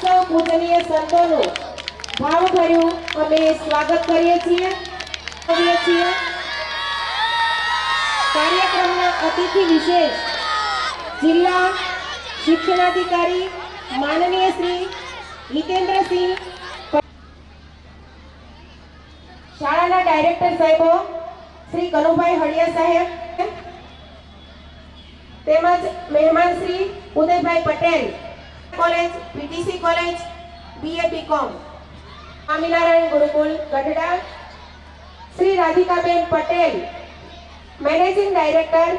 સૌ પૂજનીય સંતોનું ભાવભર્યું અમે સ્વાગત કરીએ છીએ। કાર્યક્રમના અતિથિ વિશેષ જિલ્લા શિક્ષણાધિકારી માનનીય શ્રી હિતેન્દ્રસિંહ, શાળાના ડાયરેક્ટર સાહેબો શ્રી કનુભાઈ હળિયા સાહેબ તેમજ મહેમાન Shri Udaybhai Patel, college PTC college BA BCom Swaminarayan Gurukul Gadhada, Shri Radhikaben Patel managing director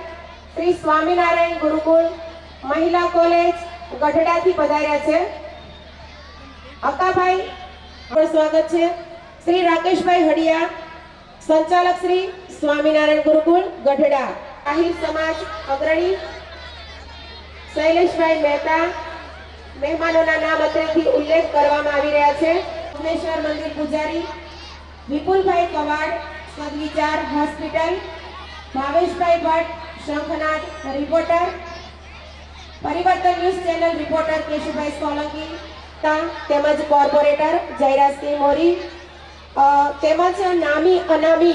Shri Swaminarayan Gurukul महिला कॉलेज गढ़डा थी पधार्या छे। अक्काभाई स्वागत छे। श्री राकेशभाई हड़िया संचालक श्री स्वामीनारायण गुरुकुल गढ़डा, आहिर समाज अग्रणी शैलेषभाई मेहता મહેમાનોના નામ અત્રેથી ઉલ્લેખ કરવામાં આવી રહ્યા છે। ભુવનેશ્વર મંદિર પૂજારી વિપુલભાઈ કવાડ સદવિચાર હોસ્પિટલ, ભાવેશભાઈ ભટ્ટ શંખનાદ રિપોર્ટર, પરિવર્તન news channel reporter Keshubhai Solanki તેમજ કોર્પોરેટર જયરાજસિંહ મોરી તેમજ નામી અનામી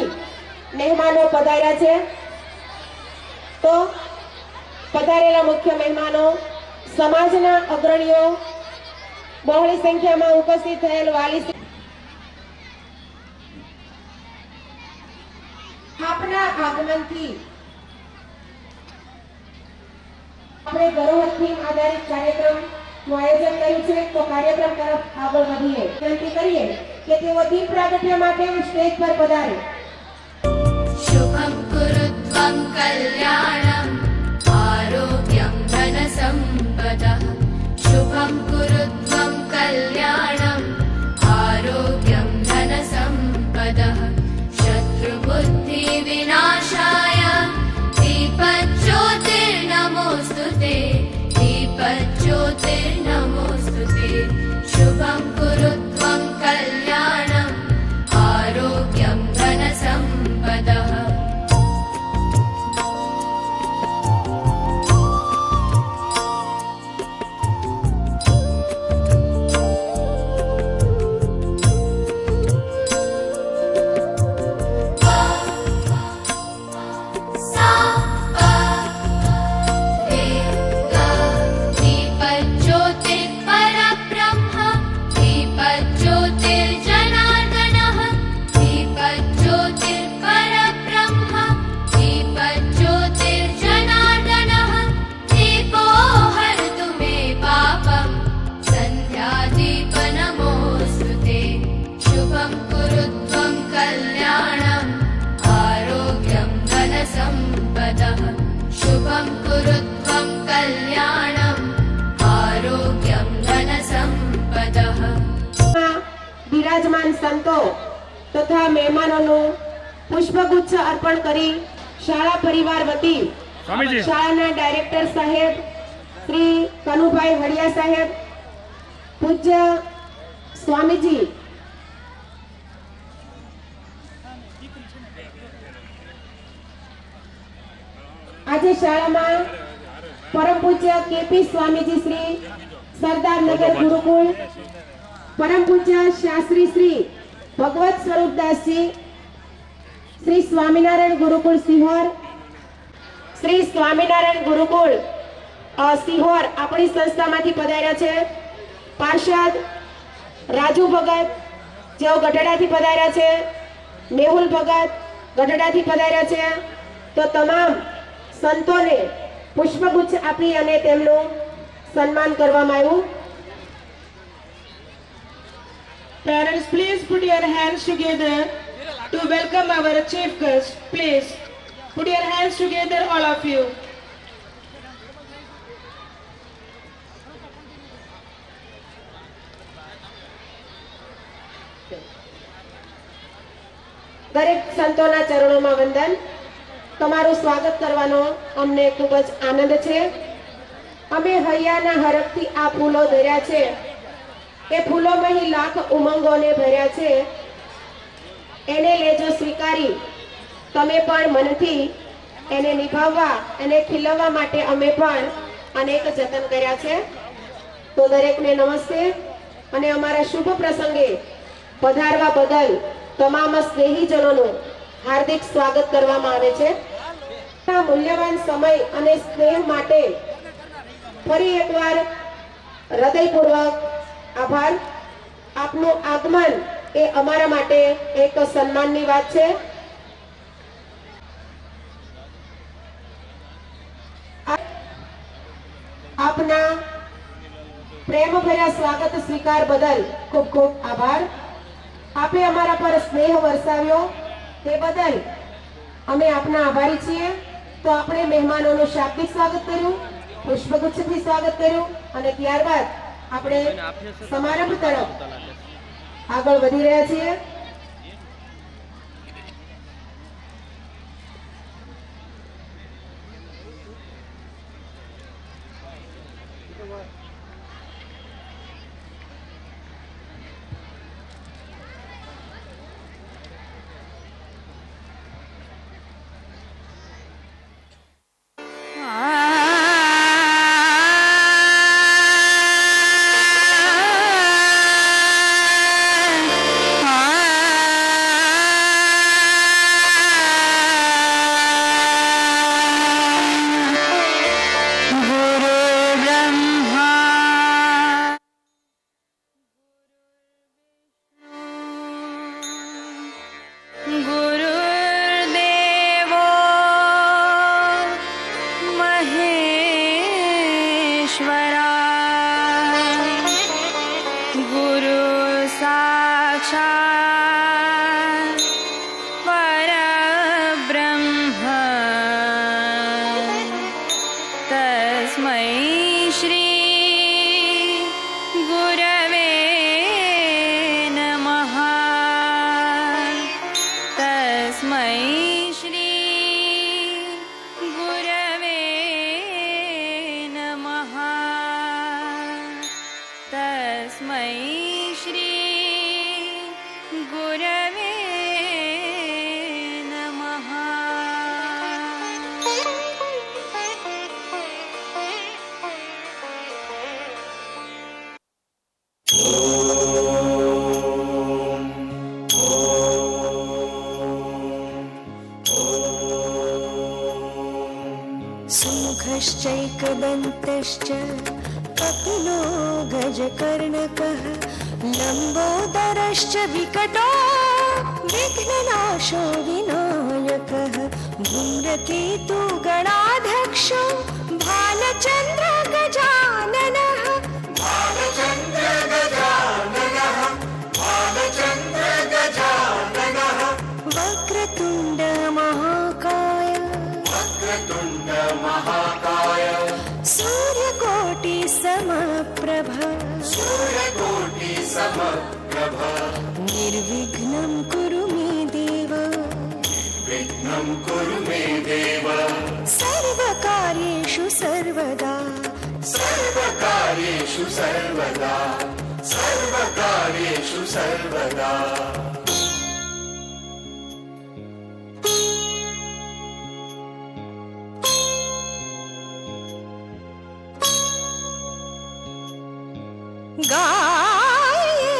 મહેમાનો પધાર્યા છે। તો પધારેલા મુખ્ય મહેમાનો समाजना अग्रणीओ बहोळी संख्या में उपस्थित थयेल वाली आपना आगमन थी अपने धरोहर थीम आधारित कार्यक्रम आयोजन कर्युं छे। तो कार्यक्रम तरफ आगळ वधीए विनंती करीए के तेओ दीप प्रागट्य माटे स्टेज पर पधारे। शुभं कुरुत्वं कल्याणं आरोग्यं धनसम्पदः, शुभं कुरुत्वं कल्याणं आरोग्यं धनसम्पदः, शत्रुबुद्धिविनाशाय दीपज्योतिर्नमोऽस्तुते, दीपज्योतिर्नमोऽस्तुते, शुभं कुरुत्वं कल्याणं आरोग्यं धनसम्पदः। शुभं कुरुत्वं कल्याणं आरोग्यं धनसम्पदः। विराजमान संतो तथा मेहमानों पुष्पगुच्छ अर्पण करी शाळा परिवार वती शाळाना डायरेक्टर साहेब श्री कनुभाई हड़िया साहेब, पूज्य स्वामीजी आज शाला में परम पूज्य केपी स्वामीजी श्री सरदार नगर गुरुकुल, परम पूज्य शास्त्री श्री भगवत स्वरूपदास जी श्री स्वामीनारायण गुरुकुल सीहोर, श्री स्वामीनारायण गुरुकुल सीहोर अपनी संस्था में पधार्या छे। पार्षद राजू भगत जो गढ़डा थी पधार्या छे, मेहुल भगत गढ़डा थी पधार्या छे। तो तमाम संतों ने पुष्पगुच्छ आपी अने तेमनुं सन्मान करवामां आव्युं। Parents, please put your hands together to welcome our chief guest. Please put your hands together, all of you. दरेक संतोना चरणों में वंदन। તમારું સ્વાગત કરવાનો અમને ખૂબ જ આનંદ છે। અમે હૈયાના હરખથી આ ફૂલો ધર્યા છે, એ ફૂલોમાં લાખ ઉમંગોને ભર્યા છે। એને લેજો સ્વીકારી, તમે પણ મનથી એને નિભાવવા અને ખીલવવા માટે અમે પણ અનેક જતન કર્યા છે। તો દરેકને નમસ્તે। અને અમારા શુભ પ્રસંગે પધારવા બદલ તમામ સ્નેહીજનોનું હાર્દિક સ્વાગત કરવામાં આવે છે. આ મૂલ્યવાન સમય અને સ્નેહ માટે ફરી એકવાર હૃદયપૂર્વક આભાર. આપનું આગમન એ અમારા માટે એક સન્માનની વાત છે. આપના પ્રેમભર્યા સ્વાગત સ્વીકાર બદલ ખૂબ ખૂબ આભાર. આપે અમારા પર સ્નેહ વરસાવ્યો તે બદલ અમે આપના આભારી છીએ. તો આપણે મહેમાનોનું શાબ્દિક સ્વાગત કર્યું, પુષ્પગુચ્છથી સ્વાગત કર્યું અને ત્યારબાદ આપણે સમારંભ તરફ આગળ વધી રહ્યા છીએ. गुरुर्देवो महेश्वरा गुरु साक्षात् परब्रह्म तस्मै श्री गुरवे नमः. तस्मै श्री गुरवे नमः. तस्मै श्री गुरवे नमः. सुमुखश्चैकदन्तश्च कपिलो गजकर्णकः लम्बोदरश्च विकटो विघ्ननाशो विनायकः धूम्रकेतु गणाध्यक्षो भालचन्द्र गजाननः वक्रतुण्ड महाकाय सूर्यकोटि समप्रभा निर्विघ्नं कुरु मे देव सर्वकार्येषु सर्वदा गाये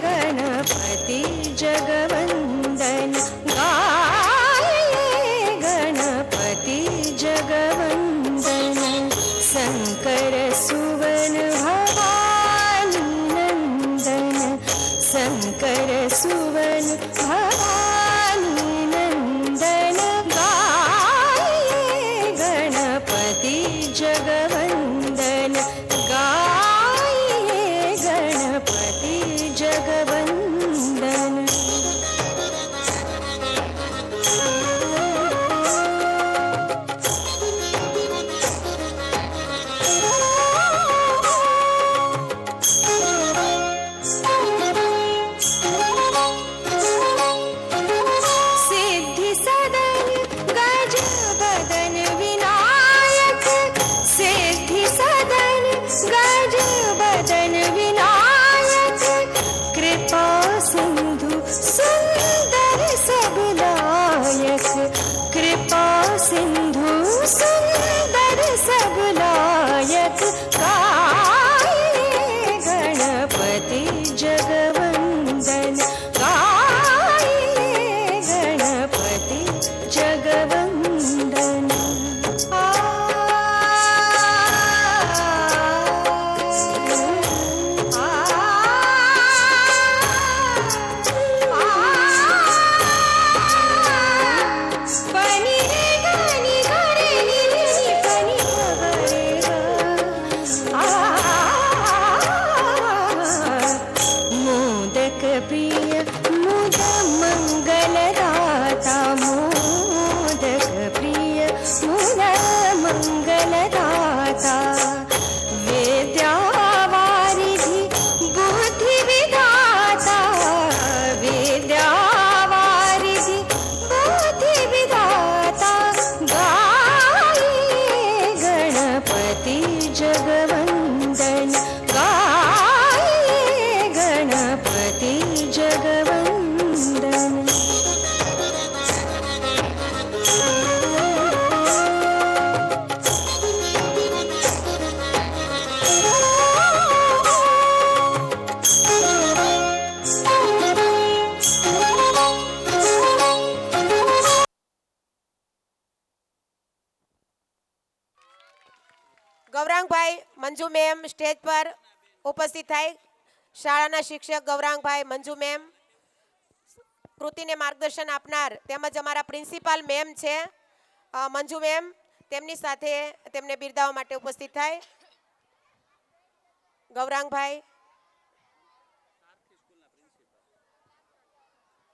गणपति जगवन्दन गाये गणपति जगवन्दन शङ्कर सुवन भवानी नन्दन शङ्कर सुवन भवानी नन्दन गाये गणपति जगवन्दन गाये गणपति जगवन्दन. सिद्धि सदन गज बदन विनायक सिद्धि सदन गज बदन विनायक कृपा सिंधु सुंदर सबलायक कृपा सिंधु सुंदर सबलायक गाये गणपति ज्ञानदाता विद्यावारिधि बुद्धि विधाता विद्यावारिधि बुद्धि विधाता गाये गणपति जगवंदन गाये गणपति जगवंदन ગૌરાંગભાઈ મંજુ મેમ સ્ટેજ પર ઉપસ્થિત થાય. શાળાના શિક્ષક ગૌરાંગભાઈ મંજુ મેમ, કૃતિને માર્ગદર્શન આપનાર તેમજ અમારા પ્રિન્સિપાલ મેમ છે મંજુ મેમ, તેમની સાથે તેમને બિરદાવવા માટે ઉપસ્થિત થાય. ગૌરાંગભાઈ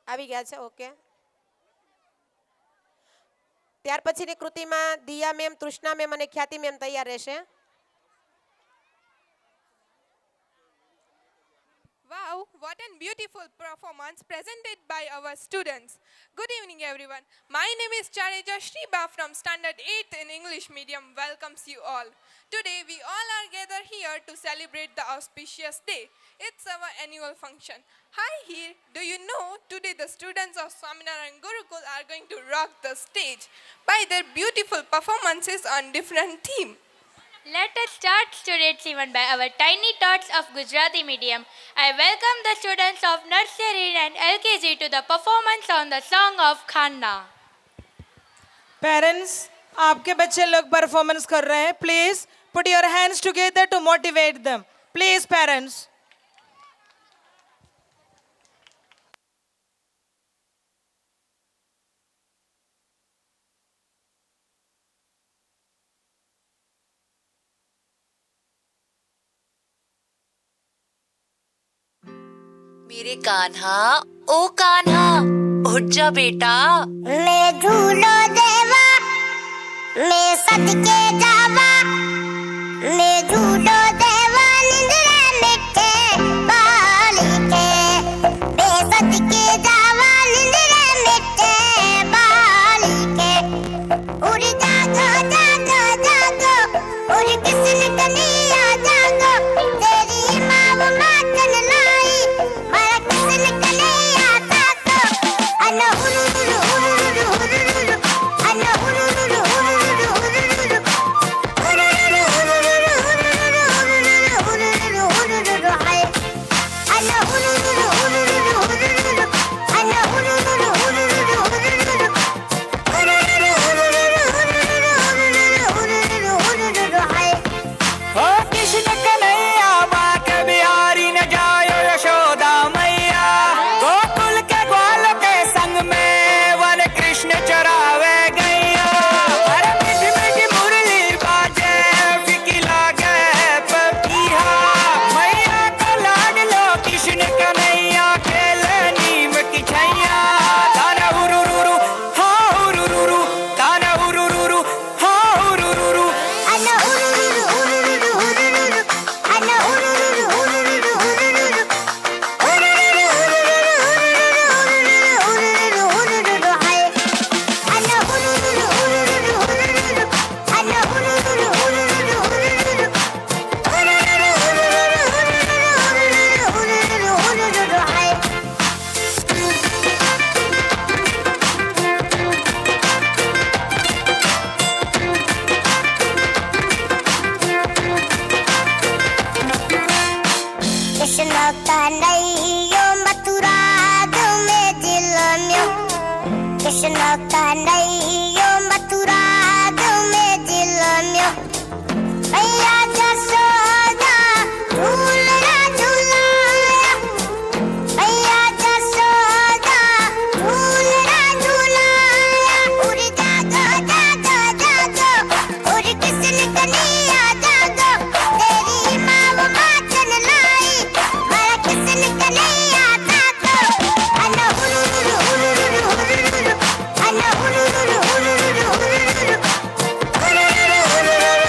આવી ગયા છે. ઓકે, ત્યાર પછીની કૃતિમાં દિયા મેમ, તૃષ્ણા મેમ અને ખ્યાતિ મેમ તૈયાર રહેશે. Wow, what a beautiful performance presented by our students. Good evening everyone. My name is Chareja Shriba from Standard 8 in English Medium. Welcomes you all. Today we all are gathered here to celebrate the auspicious day. It's our annual function. Hi here, do you know today the students of Swaminarayan Gurukul are going to rock the stage by their beautiful performances on different themes. Let us start today's event by our tiny tots of Gujarati medium. I welcome the students of nursery and LKG to the performance on the song of Khanna. Parents, आपके बच्चे लोग performance कर रहे हैं. Please put your hands together to motivate them. Please parents. मेरे कान्हा, ओ कान्हा, उठ जा बेटा. मैं झूलो देवा मैं सदके जावा मैं झूलो देवा निंद्रा मिठे बालिके मैं सदके जावा निंद्रा मिठे बालिके उड़ जागो जागो जागो उड़ किसन कनिया जागो तेरी माँ माखन लाई मारा किसन कनिया जागो अन उरुरु उरुरु उरुरु अन उरुरु उरुरु उरुरु उरुरु उरुरु उरुरु उरुरु हाय अन उरुरु उरुरु उरुरु अन उरुरु उरुरु उरुरु उरुरु हाय. ओ कृष्ण कन्हैया बांक बिहारी न जायो यशोदा मैया गोकुल के ग्वाल के संग में वन कृष्ण चरावे गैया. अरे मीठी मीठी मुरली बाजे फीकी लागे पपीहा मैया का लाड लो कृष्ण कन्हैया खेले नीम की छैया. ताना उरुरुरु हा उरुरुरु ताना उरुरुरु हा उरुरुरु. अन उरुरु उरुरु उरुरु अन उरुरु उरुरु उरुरु उरुरु उरुरु उरुरु हाय अन उरुरु उरुरु उरुरु अन उरुरु उरुरु उरुरु उरुरु हाय. कृष्ण कन्हैया मथुरा में दिल में कृष्ण कन्हैया मथुरा में दिल में मैया जसोदा झूलना झूलाया मैया जसोदा झूलना झूलाया उड़ जागो जागो जागो उड़ कृष्ण कन्हैया जागो तेरी माँ माखन लाई मारा कृष्ण कन्हैया जागो अन उरुरु उरुरु उरुरु अन उरुरु उरुरु उरुरु उरुरु उरुरु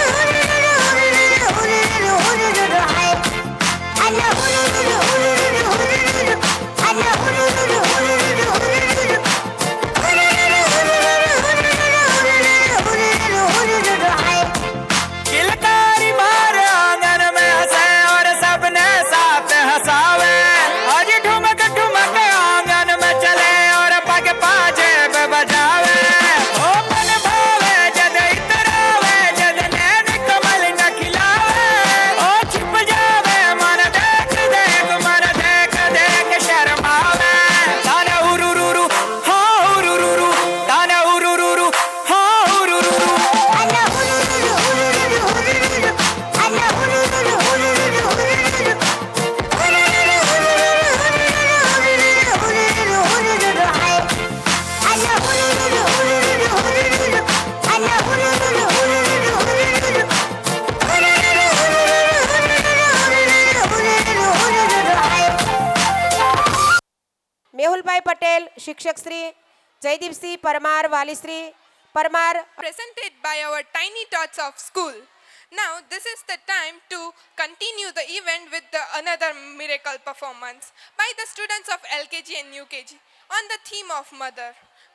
Vithalbhai Patel શિક્ષકશ્રી, Jaydeepsinh Parmar વાલીશ્રી Parmar. presented by our tiny tots of school. Now this is the time to continue the event with another miracle performance by the students of LKG and UKG on the theme of Mother.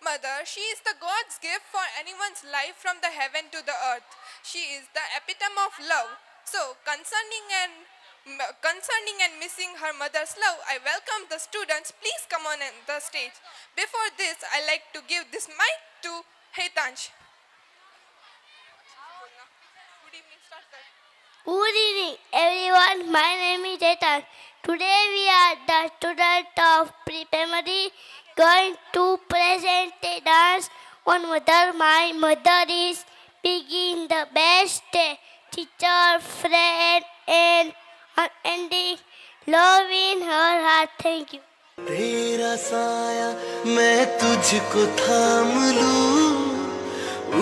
Mother, she is the God's gift for anyone's life from the heaven to the earth. She is the epitome of love. So concerning and missing her mother's love, I welcome the students. Please come on the stage. Before this, I like to give this mic to Hetansh. Good evening, start that. Good evening, everyone. My name is Etan. Today we are the students of pre-primary going to present a dance on Mother. My mother is being the best teacher, friend, and unending love in her heart. Thank you. तेरा साया मैं तुझको थाम लूं,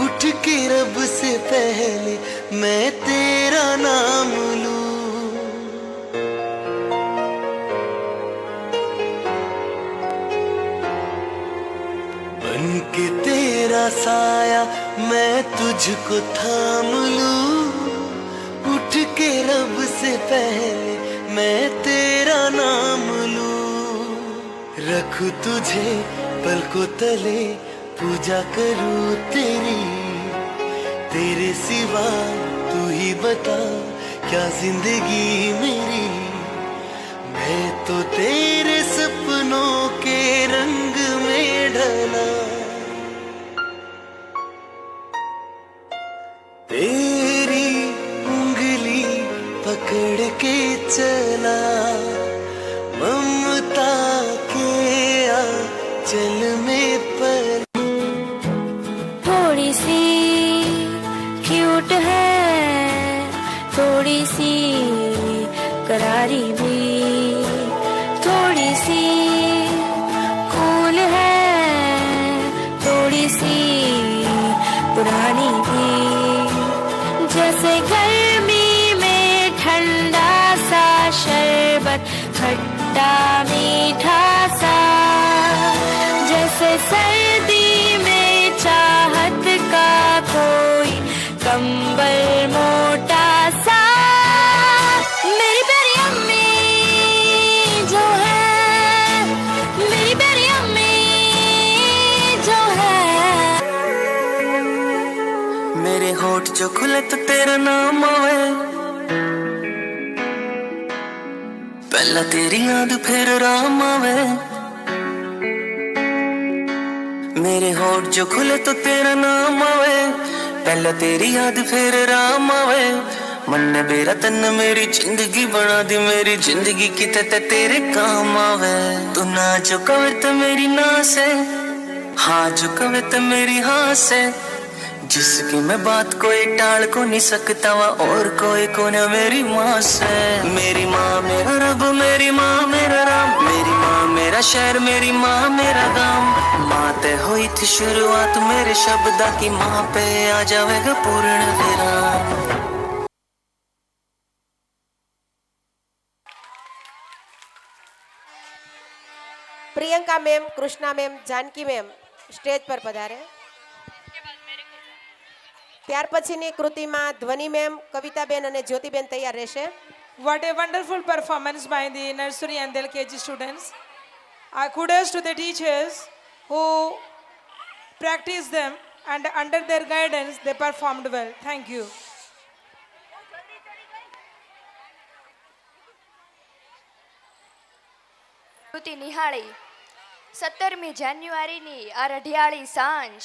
उठ के रब से पहले मैं तेरा नाम लूं. बन के तेरा साया मैं तुझको थाम लूं, उठ के रब से पहले मैं तेरा नाम लूं. रखूं तुझे पलकों तले, पूजा करूं तेरी, तेरे सिवा तू ही बता क्या जिंदगी मेरी. मैं तो तेरे सपनों के रंग में ढला, तेरी उंगली पकड़ के चला, ममता के आंचल में पर. थोड़ी सी क्यूट है, थोड़ी सी करारी भी, थोड़ी सी कूल है, थोड़ी सी पुरानी भी. जैसे गर्मी में ठंडा सा शरबत, खट्टा मीठा सा, जैसे सर्दी में चाहत का कोई कंबल मोटा सा. मेरी प्यारी अम्मी जो है, मेरी प्यारी अम्मी जो है. मेरे होठ जो खुले तो तेरा नाम आवे, पहला तेरी याद फिर राम आवे. मेरे होठ जो खुले तो तेरा नाम आवे, पहला तेरी याद फिर राम आवे. मन ने बेरा तन मेरी जिंदगी बना दी, मेरी जिंदगी किते ते तेरे काम आवे. तू ना जो कवे तो मेरी ना से, हाँ जो कवे तो मेरी हाँ से. जिसकी मैं बात कोई टाल को नहीं सकता वा, और कोई को न मेरी माँ से. मेरी माँ मेरा रब, मेरी माँ मेरा राम, मेरी माँ मेरा शहर, मेरी माँ मेरा गांव. माँ ते हुई थी शुरुआत मेरे शब्दा की, माँ पे आ जाएगा पूर्ण विराम. Priyanka ma'am, Krishna ma'am, Janaki ma'am stage પર પધારે. ત્યાર પછીની કૃતિમાં ધ્વનિ મેમ, કવિતાબેન અને જ્યોતિબેન તૈયાર રહેશે. What a wonderful performance by the nursery and the LKG students. Kudos to the teachers who practiced them, and under their guidance they performed well. Thank you. કૃતિ નિહાળી. 17મી જાન્યુઆરીની આ રઢિયાળી સાંજ,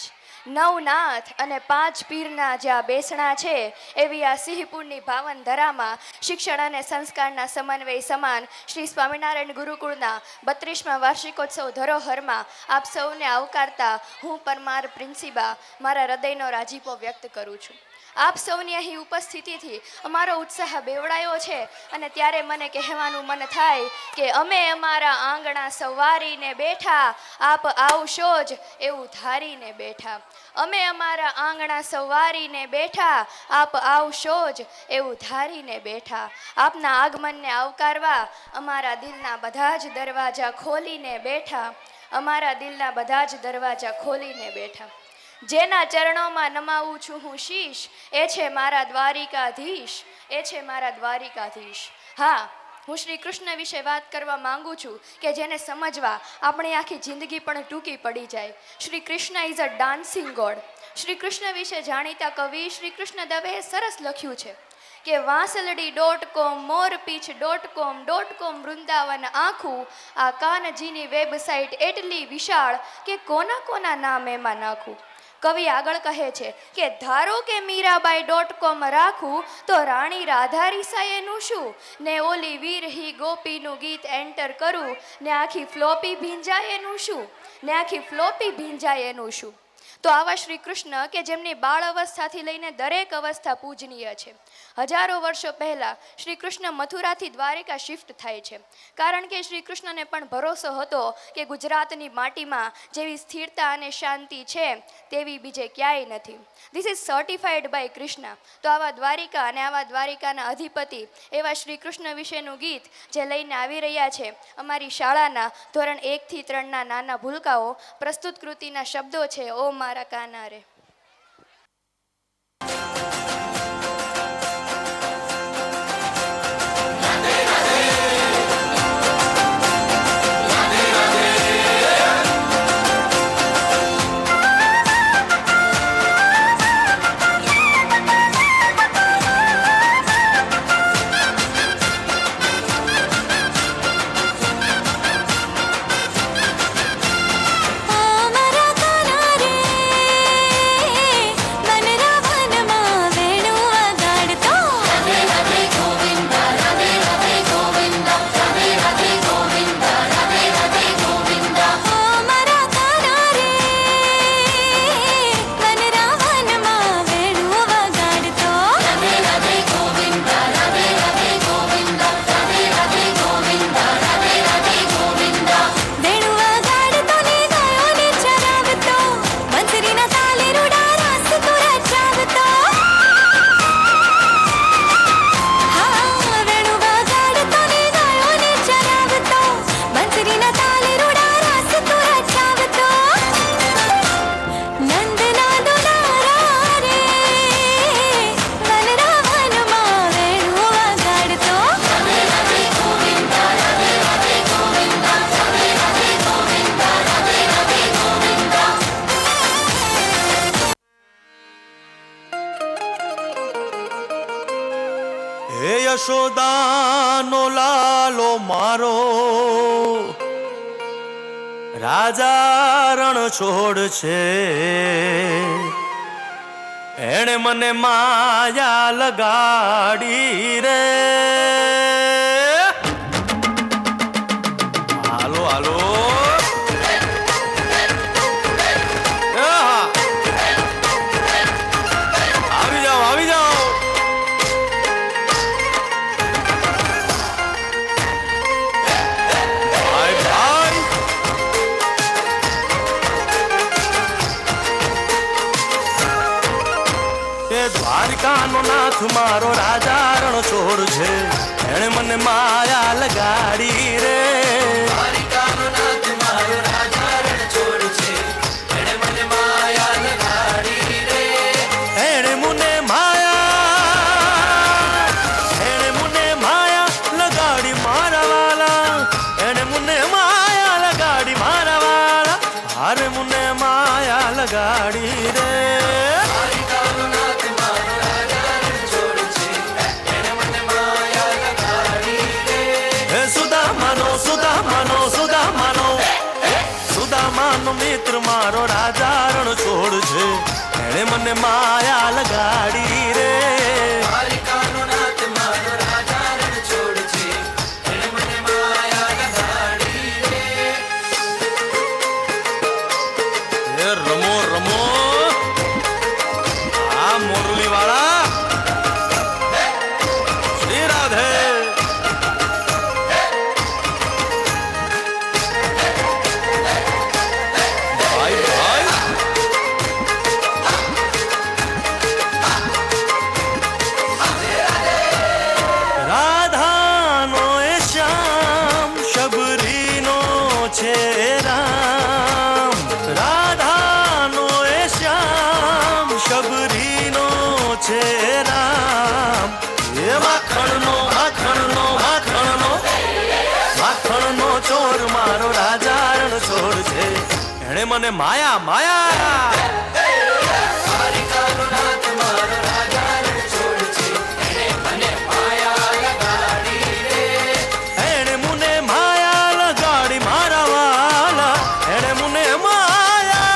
નવનાથ અને 5 પીરના જ્યાં બેસણા છે એવી આ સિંહપુરની ભાવન ધરામાં શિક્ષણ અને સંસ્કારના સમન્વય સમાન શ્રી સ્વામિનારાયણ ગુરુકુળના 32મા વાર્ષિકોત્સવ ધરોહરમાં આપ સૌને આવકારતા હું પરમાર પ્રિન્સિબા મારા હૃદયનો રાજીપો વ્યક્ત કરું છું. આપ સૌની અહીં ઉપસ્થિતિથી અમારો ઉત્સાહ બેવડાયો છે, અને ત્યારે મને કહેવાનું મન થાય કે અમે અમારા આંગણા સવારીને બેઠા, આપ આવશો જ એવું ધારીને બેઠા. અમે અમારા આંગણા સવારીને બેઠા, આપ આવશો જ એવું ધારીને બેઠા. આપના આગમનને આવકારવા અમારા દિલના બધા જ દરવાજા ખોલીને બેઠા. અમારા દિલના બધા જ દરવાજા ખોલીને બેઠા. જેના ચરણોમાં નમાવું છું હું શીશ, એ છે મારા દ્વારિકાધીશ, એ છે મારા દ્વારિકાધીશ. હા, હું શ્રી કૃષ્ણ વિશે વાત કરવા માંગુ છું કે જેને સમજવા આપણી આખી જિંદગી પણ ટૂંકી પડી જાય. Shri Krishna is a dancing God. Shri Krishna વિશે જાણીતા કવિ શ્રી કૃષ્ણ દવેએ સરસ લખ્યું છે કે વાંસલડી.com, મોરપીછ.com વૃંદાવન આખું, આ કાનજીની વેબસાઇટ એટલી વિશાળ કે કોના કોના નામ એમાં નાખું. કવિ આગળ કહે છે કે ધારો કે મીરાબાઈ.com રાખું તો રાણી રાધા રીસાએનું શું, ને ઓલી વીરહી ગોપીનું ગીત એન્ટર કરું ને આખી ફ્લોપી ભીંજાય એનું શું, ને આખી ફ્લોપી ભીંજાય એનું શું. તો આવા શ્રી કૃષ્ણ કે જેમની બાળ અવસ્થાથી લઈને દરેક અવસ્થા પૂજનીય છે. હજારો વર્ષો પહેલાં શ્રી કૃષ્ણ મથુરાથી દ્વારિકા શિફ્ટ થાય છે, કારણ કે શ્રી કૃષ્ણને પણ ભરોસો હતો કે ગુજરાતની માટીમાં જેવી સ્થિરતા અને શાંતિ છે તેવી બીજે ક્યાંય નથી. This is certified by Krishna. તો આવા દ્વારિકા અને આવા દ્વારિકાના અધિપતિ એવા શ્રી કૃષ્ણ વિશેનું ગીત જે લઈને આવી રહ્યા છે અમારી શાળાના ધોરણ 1 થી 3ના નાના ભૂલકાઓ. પ્રસ્તુત કૃતિના શબ્દો છે ઓ મારા કાના રે. યશોદાનો લાલો મારો રાજા રણ છોડ છે, એણે મને માયા લગાડી રે. હાલો હાલો આવી જાઓ આવી જાઓ. દ્વારિકાનો નાથ મારો રાજા રણ છોડ છે, એણે મને માયા લગાડી રે. દ્વારિકાનો નાથ મારો રાજા રણ છોડ છે, એણે મને માયા લગાડી રે. એણે મને માયા લગાડી મારા વાલા, એણે મને માયા લગાડી મારા વાલા, હારે મને માયા લગાડી રે. સુદામાનો મિત્ર મારો રાજા રણ છોડ છે, એણે મને માયા લગાડી રે. દ્વારિકાનો નાથ મારો રાજા રણ છોડ છે, એણે મને માયા લગાડી રે. એ રમો રમો આ મોરલી વાળા શ્રી રાધે. મને માયા માયા એણે મુને માયા લગાડી મારા વાલા એણે મુને માયા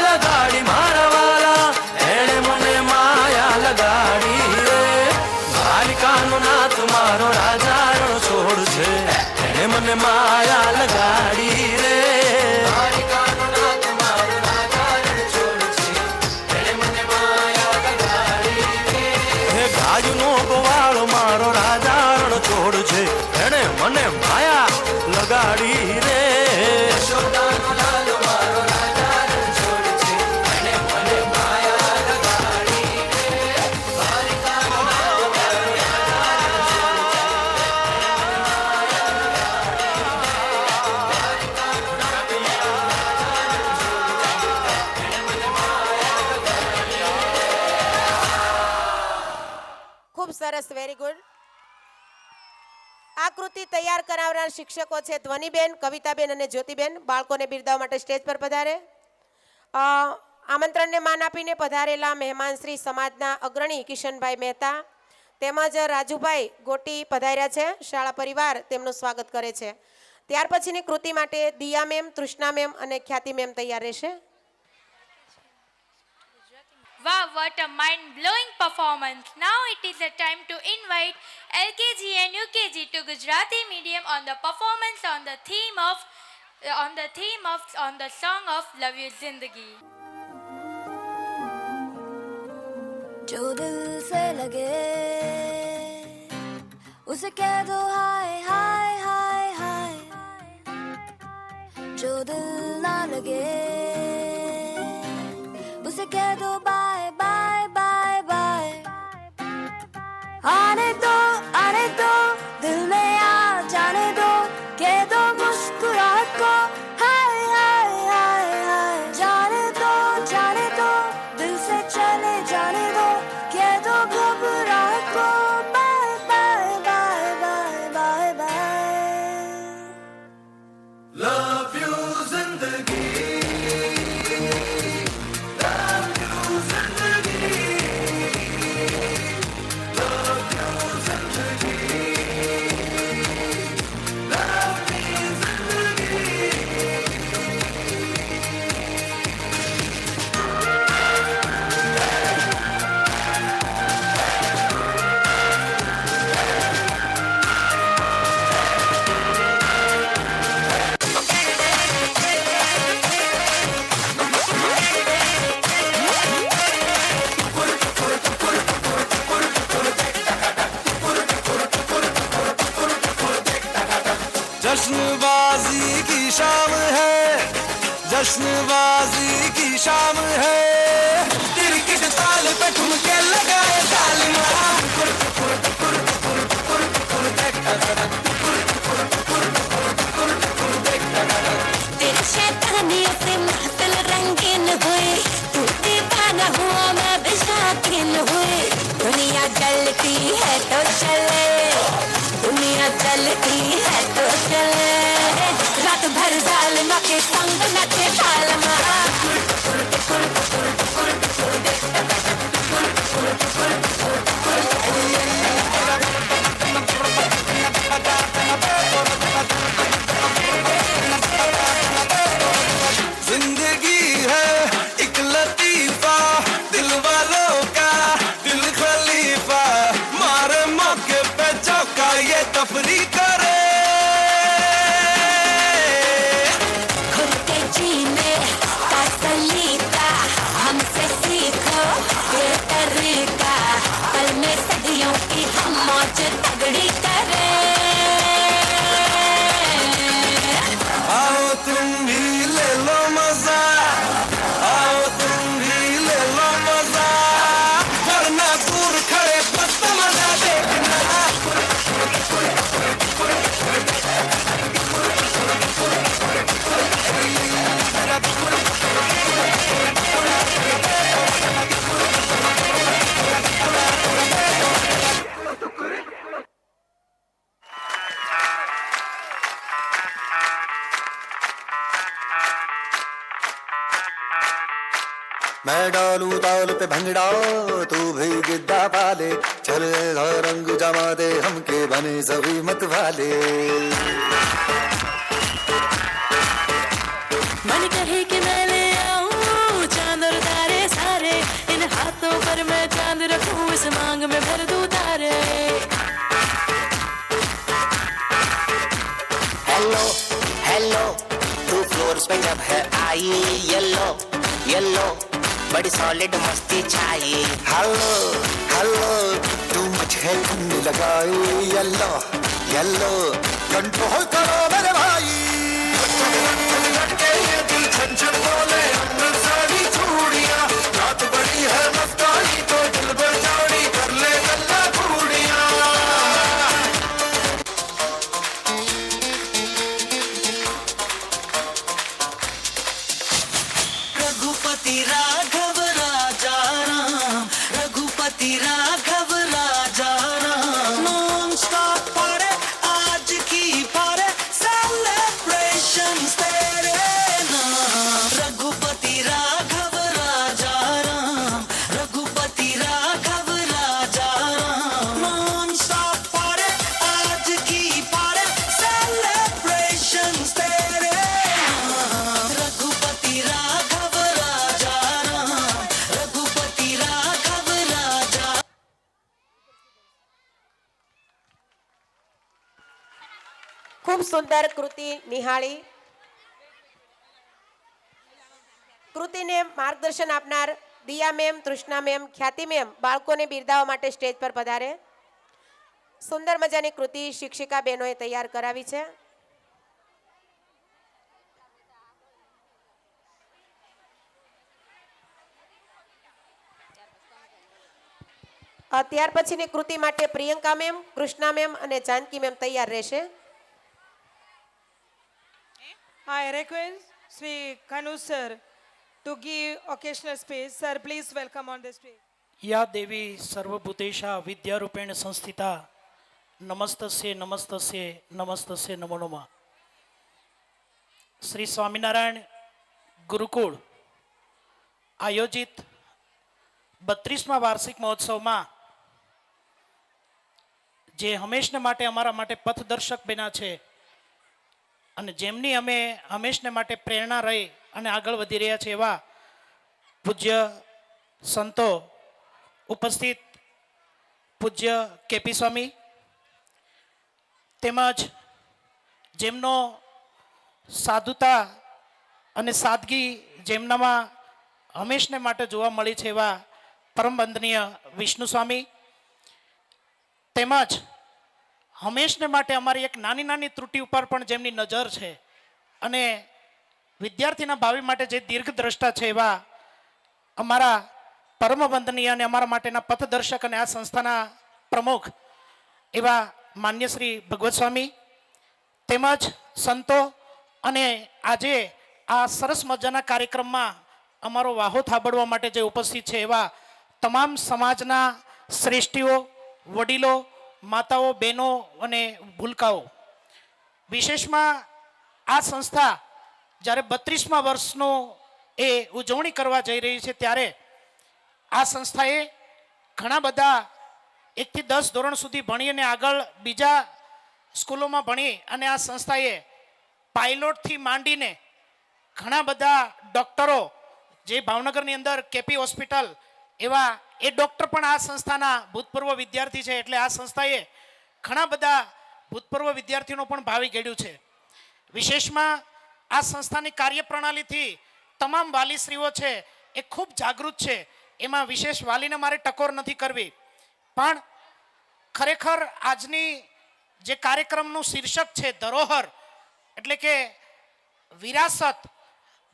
લગાડી મારા વાલા એણે મુને માયા લગાડી રે દ્વારિકાનો નાથ મારો રાજાનો છોડ છે એણે મને માયા લગાડી રે દ્વારિકાનો નાથ મારો રાજાનો છોડ છે એણે મને માયા લગાડી રે હે ગાયનો ગોવાળો મારો રાજાનો છોડ છે એણે મને માયા લગાડી રે યશોદાનો લાલો મારો રાજાનો છોડ છે એણે મને માયા લગાડી રે દ્વારિકાનો નાથ મારો રાજાનો છોડ છે ખૂબ સરસ, વેરી ગુડ. આ કૃતિ તૈયાર કરાવનાર શિક્ષકો છે ધ્વનિબેન, કવિતાબેન અને જ્યોતિબેન. બાળકોને બિરદાવવા માટે સ્ટેજ પર પધારે. આમંત્રણને માન આપીને પધારેલા મહેમાન શ્રી સમાજના અગ્રણી કિશનભાઈ મહેતા તેમજ રાજુભાઈ ગોટી પધાર્યા છે. શાળા પરિવાર તેમનું સ્વાગત કરે છે. ત્યાર પછીની કૃતિ માટે દિયા મેમ, તૃષ્ણા મેમ અને ખ્યાતિ મેમ તૈયાર રહેશે. Wow, what a mind-blowing performance. Now it is the time to invite LKG and UKG to Gujarati medium on the performance on the song of Love You Zindagi. जो दिल से लगे उसे कह दो हाय हाय हाय हाय, जो दिल ना लगे उसे कह दो बाय बाय बाय बाय. आने दो दिल में आ जाने दो, कह दो मुस्कुराहट को हाय हाय हाय हाय. जाने दो दिल से चले जाने दो, कह दो घबराहट को bye bye bye bye bye bye. Love you zindagi love you zindagi love you zindagi love me zindagi जश्नबाजी की शाम है, जश्नबाजी की शाम है, तिरकिट ताल पे ठुमके लगाए तालियां. तेरी शैतानियों से महफिल रंगीन हुई, तू दीवाना हुआ मैं भी शौकीन हुई. दुनिया जलती है तो चले, दुनिया चलती है तो चले, रात भर जालिमा के संग नचे तालमा. जिंदगी है एक लतीफा, दिल वालों का दिल खलीफा, मारे मौके पे चौका ये तफरी करे. खुद के जीने का सलीका हमसे सीखो ये तरीका, पल में सदियों की हम मौज तगड़ी करें. आओ तुम भी ले लो मजा, आओ तुम भी ले लो मजा, वरना दूर खड़े मस्त मजा देखना. मैं डालूं ताल पे भंगड़ा तू भी गिद्दा पाले चल रंग जमा दे हमके बने सभी मत वाले मन कहे कि मैं ले आऊं चांद और तारे सारे इन हाथों पर मैं चांद रखूं इस मांग में भर दूं तारे हेलो हेलो तू फ्लोर्स पे जब है आई येलो येलो बड़ी सॉलिड मस्ती छाई हेलो हेलो तू मुझे करने लगाई येलो येलो कंट्रोल करो मेरे भाई ये दिल छन छन बोले अंदर सारी चूड़ियां रात बड़ी है मस्तानी तो दिल भर जाड़ी कर ले गल्ला चूड़ियां रघुपति राघव राजा राम रघुपति राघव राजा राम नॉन स्टॉप पारे आज की पारे सेलिब्रेशंस तेरे नाम रघुपति राघव राजा राम रघुपति राघव राजा राम नॉन स्टॉप पारे आज की पारे सेलिब्रेशंस तेरे नाम रघुपति राघव राजा राम रघुपति राघव राजा ખૂબ સુંદર કૃતિ નિહાળી. કૃતિને માર્ગદર્શન આપનાર દિયા મેમ, તૃષ્ણા મેમ, ખ્યાતિ મેમ બાળકોને બિરદાવવા માટે સ્ટેજ પર પધારે. સુંદર મજાની કૃતિ શિક્ષિકા બહેનોએ તૈયાર કરાવી છે. ત્યાર પછીની કૃતિ માટે પ્રિયંકા મેમ, કૃષ્ણા મેમ અને જાનકી મેમ તૈયાર રહેશે. I request Sri Kanu sir to give occasional speech. Sir, please welcome on the stage. या देवी सर्वभूतेशा विद्यारूपेण संस्थिता नमस्तस्ये नमस्तस्ये नमस्तस्ये नमो नमः. श्री स्वामीनारायण गुरुकुळ आयोजित 32મા વાર્ષિક મહોત્સવમાં જે હંમેશને માટે અમારા માટે પથદર્શક બન્યા છે અને જેમની અમે હંમેશને માટે પ્રેરણા રહી અને આગળ વધી રહ્યા છે એવા પૂજ્ય સંતો ઉપસ્થિત પૂજ્ય કેપી સ્વામી તેમજ જેમનો સાધુતા અને સાદગી જેમનામાં હંમેશને માટે જોવા મળી છે એવા પરમ વંદનીય વિષ્ણુ સ્વામી તેમજ હંમેશને માટે અમારી એક નાની નાની ત્રુટિ ઉપર પણ જેમની નજર છે અને વિદ્યાર્થીના ભાવિ માટે જે દીર્ઘદ્રષ્ટા છે એવા અમારા પરમ વંદનીય અને અમારા માટેના પથદર્શક અને આ સંસ્થાના પ્રમુખ એવા માન્ય શ્રી ભગવત સ્વામી તેમજ સંતો અને આજે આ સરસ મજાના કાર્યક્રમમાં અમારો વાહો થાબડવા માટે જે ઉપસ્થિત છે એવા તમામ સમાજના શ્રેષ્ઠીઓ વડીલો માતાઓ બહેનો અને ભૂલકાઓ વિશેષમાં આ સંસ્થા જ્યારે 32મા વર્ષનો એ ઉજવણી કરવા જઈ રહી છે ત્યારે આ સંસ્થાએ ઘણા બધા 1 થી 10 ધોરણ સુધી ભણી અને આગળ બીજા સ્કૂલોમાં ભણી અને આ સંસ્થાએ પાયલોટથી માંડીને ઘણા બધા ડૉક્ટરો જે ભાવનગરની અંદર કેપી હોસ્પિટલ એવા એ ડૉક્ટર પણ આ સંસ્થાના ભૂતપૂર્વ વિદ્યાર્થી છે એટલે આ સંસ્થાએ ઘણા બધા ભૂતપૂર્વ વિદ્યાર્થીઓનો પણ ભાવિ ઘડ્યું છે. વિશેષમાં આ સંસ્થાની કાર્યપ્રણાલીથી તમામ વાલીશ્રીઓ છે એ ખૂબ જાગૃત છે. એમાં વિશેષ વાલીને મારે ટકોર નથી કરવી પણ ખરેખર આજની જે કાર્યક્રમનું શીર્ષક છે ધરોહર એટલે કે વિરાસત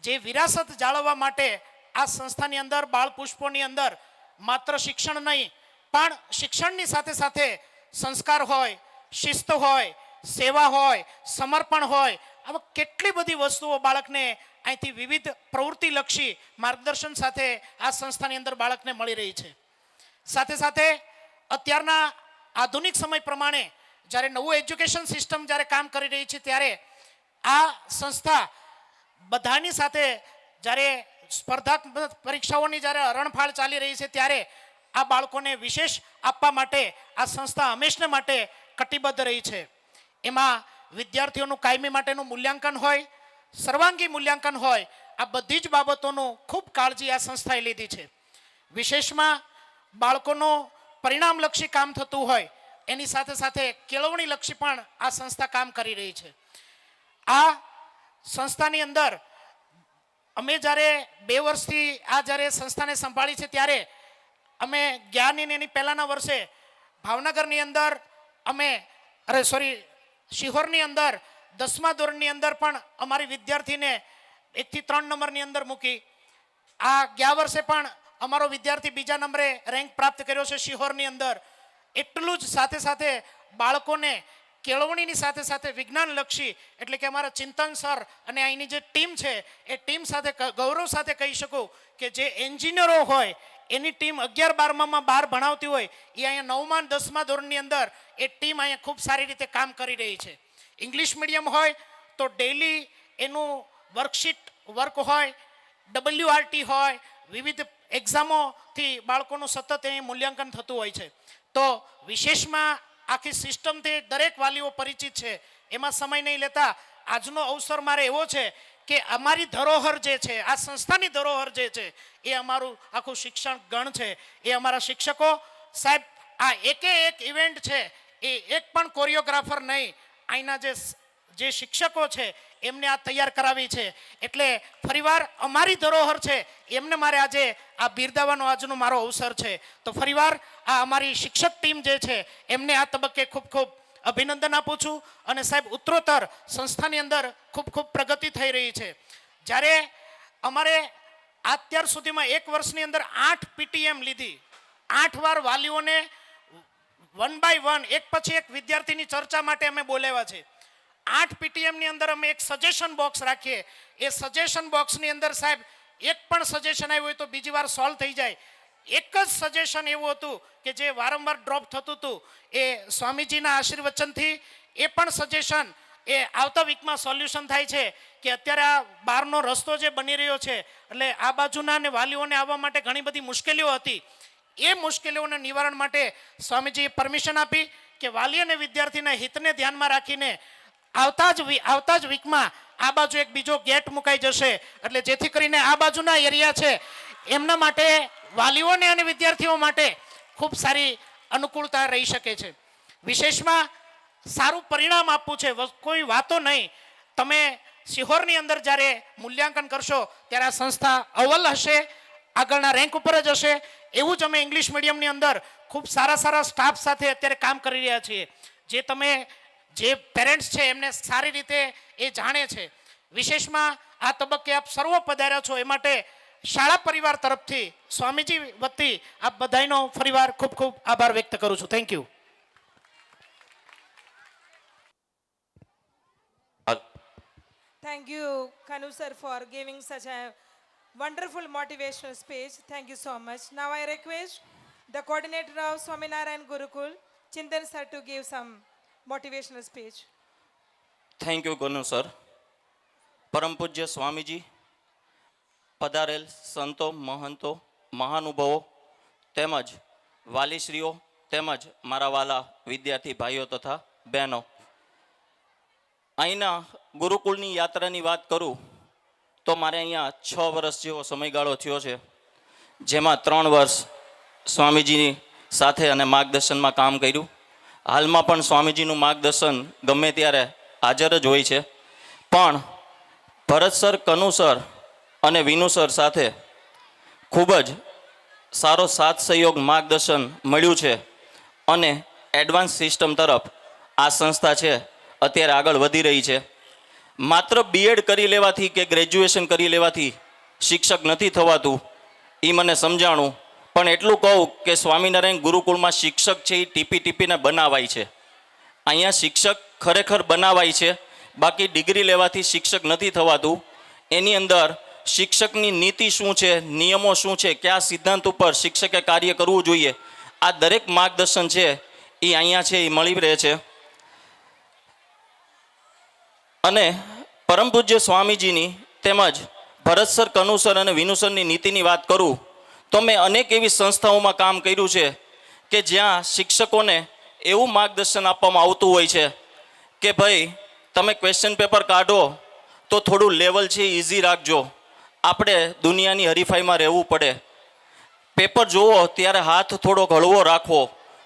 જે વિરાસત જાળવવા માટે આ સંસ્થાની અંદર બાળ પુષ્પોની અંદર માત્ર શિક્ષણ નહીં પણ શિક્ષણની સાથે સાથે સંસ્કાર હોય શિસ્ત હોય સેવા હોય સમર્પણ હોય આવા કેટલી બધી વસ્તુઓ બાળકને અહીંથી વિવિધ પ્રવૃત્તિલક્ષી માર્ગદર્શન સાથે આ સંસ્થાની અંદર બાળકને મળી રહી છે. સાથે સાથે અત્યારના આધુનિક સમય પ્રમાણે જ્યારે નવું એજ્યુકેશન સિસ્ટમ જ્યારે કામ કરી રહી છે ત્યારે આ સંસ્થા બધાની સાથે જ્યારે સ્પર્ધાત્મક પરીક્ષાઓની જ્યારે હરણફાળ ચાલી રહી છે ત્યારે આ બાળકોને વિશેષ આપવા માટે આ સંસ્થા હંમેશને માટે કટિબદ્ધ રહી છે. એમાં વિદ્યાર્થીઓનું કાયમી માટેનું મૂલ્યાંકન હોય, સર્વાંગી મૂલ્યાંકન હોય, આ બધી જ બાબતોનું ખૂબ કાળજી આ સંસ્થાએ લીધી છે. વિશેષમાં બાળકોનું પરિણામલક્ષી કામ થતું હોય એની સાથે સાથે કેળવણીલક્ષી પણ આ સંસ્થા કામ કરી રહી છે. આ સંસ્થાની અંદર અમે જ્યારે 2 વર્ષથી આ જ્યારે સંસ્થાને સંભાળી છે ત્યારે અમે જ્ઞાનની એની પહેલાના વર્ષે ભાવનગરની અંદર શિહોરની અંદર 10મા ધોરણની અંદર પણ અમારી વિદ્યાર્થીને 1 થી 3 નંબરની અંદર મૂકી. આ ગયા વર્ષે પણ અમારો વિદ્યાર્થી 2જા નંબરે રેન્ક પ્રાપ્ત કર્યો છે શિહોરની અંદર. એટલું જ સાથે સાથે બાળકોને કેળવણીની સાથે સાથે વિજ્ઞાનલક્ષી એટલે કે અમારા ચિંતન સર અને અહીંની જે ટીમ છે એ ટીમ સાથે ગૌરવ સાથે કહી શકું કે જે એન્જિનિયરો હોય એની ટીમ 11, 12માં બહાર ભણાવતી હોય એ અહીંયા 9મા અને 10મા ધોરણની અંદર એ ટીમ અહીંયા ખૂબ સારી રીતે કામ કરી રહી છે. ઇંગ્લિશ મીડિયમ હોય તો ડેઈલી એનું વર્કશીટ વર્ક હોય, WRT હોય, વિવિધ એક્ઝામોથી બાળકોનું સતત અહીં મૂલ્યાંકન થતું હોય છે. તો વિશેષમાં આખી સિસ્ટમથી દરેક વાલીઓ પરિચિત છે. એમાં સમય નહીં લેતા આજનો અવસર મારે એવો છે કે અમારી ધરોહર જે છે, આ સંસ્થાની ધરોહર જે છે એ અમારું આખું શિક્ષણ ગણ છે. એ અમારા શિક્ષકો સાહેબ આ એકે એક ઇવેન્ટ છે એ એક પણ કોરિયોગ્રાફર નહીં, અહીંના જે શિક્ષકો છે એમને આ તૈયાર કરાવી છે. એટલે ફરીવાર અમારી ધરોહર છે એમને મારે આજે આ બિરદાવવાનો આજનો મારો અવસર છે. તો ફરીવાર આ અમારી શિક્ષક ટીમ જે છે એમને આ તબક્કે ખૂબ ખૂબ અભિનંદન આપું છું. અને સાહેબ ઉત્તરોત્તર સંસ્થાની અંદર ખૂબ ખૂબ પ્રગતિ થઈ રહી છે. જ્યારે અમારે અત્યાર સુધીમાં 1 વર્ષની અંદર 8 PTM લીધી, 8 વાર વાલીઓને 1 by 1 એક પછી એક વિદ્યાર્થીની ચર્ચા માટે અમે બોલાવ્યા છે. 8 PTMની અંદર અમે એક સજેશન બોક્સ રાખીએ. એ સજેશન બોક્સની અંદર સાહેબ એક પણ સજેશન આવ્યું હોય તો બીજી વાર સોલ્વ થઈ જાય. એક જ સજેશન એવું હતું કે જે વારંવાર ડ્રોપ થતું હતું, એ સ્વામીજીના આશીર્વચનથી એ પણ સજેશન એ આવતા વીકમાં સોલ્યુશન થાય છે કે અત્યારે આ બહારનો રસ્તો જે બની રહ્યો છે એટલે આ બાજુના અને વાલીઓને આવવા માટે ઘણી બધી મુશ્કેલીઓ હતી. એ મુશ્કેલીઓના નિવારણ માટે સ્વામીજીએ પરમિશન આપી કે વાલી અને વિદ્યાર્થીના હિતને ધ્યાનમાં રાખીને આવતા જ વીકમાં આ બાજુ એક બીજો ગેટ મુકાઈ જશે. એટલે જેથી કરીને આ બાજુના એરિયા છે એમના માટે વાલીઓને અને વિદ્યાર્થીઓ માટે ખૂબ સારી અનુકૂળતા રહી શકે છે. વિશેષમાં સારું પરિણામ આપવું છે, કોઈ વાતો નહીં. તમે શિહોરની અંદર જ્યારે મૂલ્યાંકન કરશો ત્યારે આ સંસ્થા અવ્વલ હશે, આગળના રેન્ક ઉપર જ હશે. એવું જ અમે ઇંગ્લિશ મીડિયમની અંદર ખૂબ સારા સ્ટાફ સાથે અત્યારે કામ કરી રહ્યા છીએ. જે પેરેન્ટ્સ છે એમને સારી રીતે એ જાણે છે. વિશેષમાં આ તબક્કે આપ સર્વ પધાર્યા છો એ માટે શાળા પરિવાર તરફથી સ્વામીજી વતી આપ બધાનો ફરીવાર ખૂબ ખૂબ આભાર વ્યક્ત કરું છું. Thank you. Thank you, Kanu sir, for giving such a wonderful motivational speech. Thank you so much. Now I request the coordinator of Swaminarayan Gurukul, Chintan sir, to give some motivational speech. Thank you Kanu sir. પરમ પૂજ્ય સ્વામીજી, પધારેલ સંતો, મહંતો, મહાનુભાવો તેમજ વાલીશ્રીઓ તેમજ મારા વાલા વિદ્યાર્થી ભાઈઓ તથા બહેનો, અહીંના ગુરુકુળની યાત્રાની વાત કરું તો મારે અહીંયા 6 વર્ષ જેવો સમયગાળો થયો છે, જેમાં 3 વર્ષ સ્વામીજીની સાથે અને માર્ગદર્શનમાં કામ કર્યું. હાલમાં પણ સ્વામીજીનું માર્ગદર્શન ગમે ત્યારે હાજર જ હોય છે. પણ ભરત સર, કનુ સર અને વિનુ સર સાથે ખૂબ જ સારો સાથ સહયોગ માર્ગદર્શન મળ્યું છે અને એડવાન્સ સિસ્ટમ તરફ આ સંસ્થા છે અત્યારે આગળ વધી રહી છે. માત્ર B.Ed કરી લેવાથી કે ગ્રેજ્યુએશન કરી લેવાથી શિક્ષક નથી થવાતું એ મને સમજાણું. પણ એટલું કહું કે સ્વામિનારાયણ ગુરુકુળમાં શિક્ષક છે એ ટીપીને બનાવાય છે. અહીંયા શિક્ષક ખરેખર બનાવાય છે, બાકી ડિગ્રી લેવાથી શિક્ષક નથી થવાતું. એની અંદર શિક્ષકની નીતિ શું છે, નિયમો શું છે, કયા સિદ્ધાંત ઉપર શિક્ષકે કાર્ય કરવું જોઈએ, આ દરેક માર્ગદર્શન છે એ અહીંયા છે એ મળી રહે છે. અને પરમ પૂજ્ય સ્વામીજીની તેમજ ભરત સર, કનુ સર અને વિનુ સરની નીતિની વાત કરું તો મેં અનેક એવી સંસ્થાઓમાં કામ કર્યું છે કે જ્યાં શિક્ષકોને એવું માર્ગદર્શન આપવામાં આવતું હોય છે કે ભાઈ તમે ક્વેશ્ચન પેપર કાઢો તો થોડું લેવલ છે ઇઝી રાખજો, આપણે દુનિયાની હરીફાઈમાં રહેવું પડે. પેપર જુઓ ત્યારે હાથ થોડો હળવો રાખવો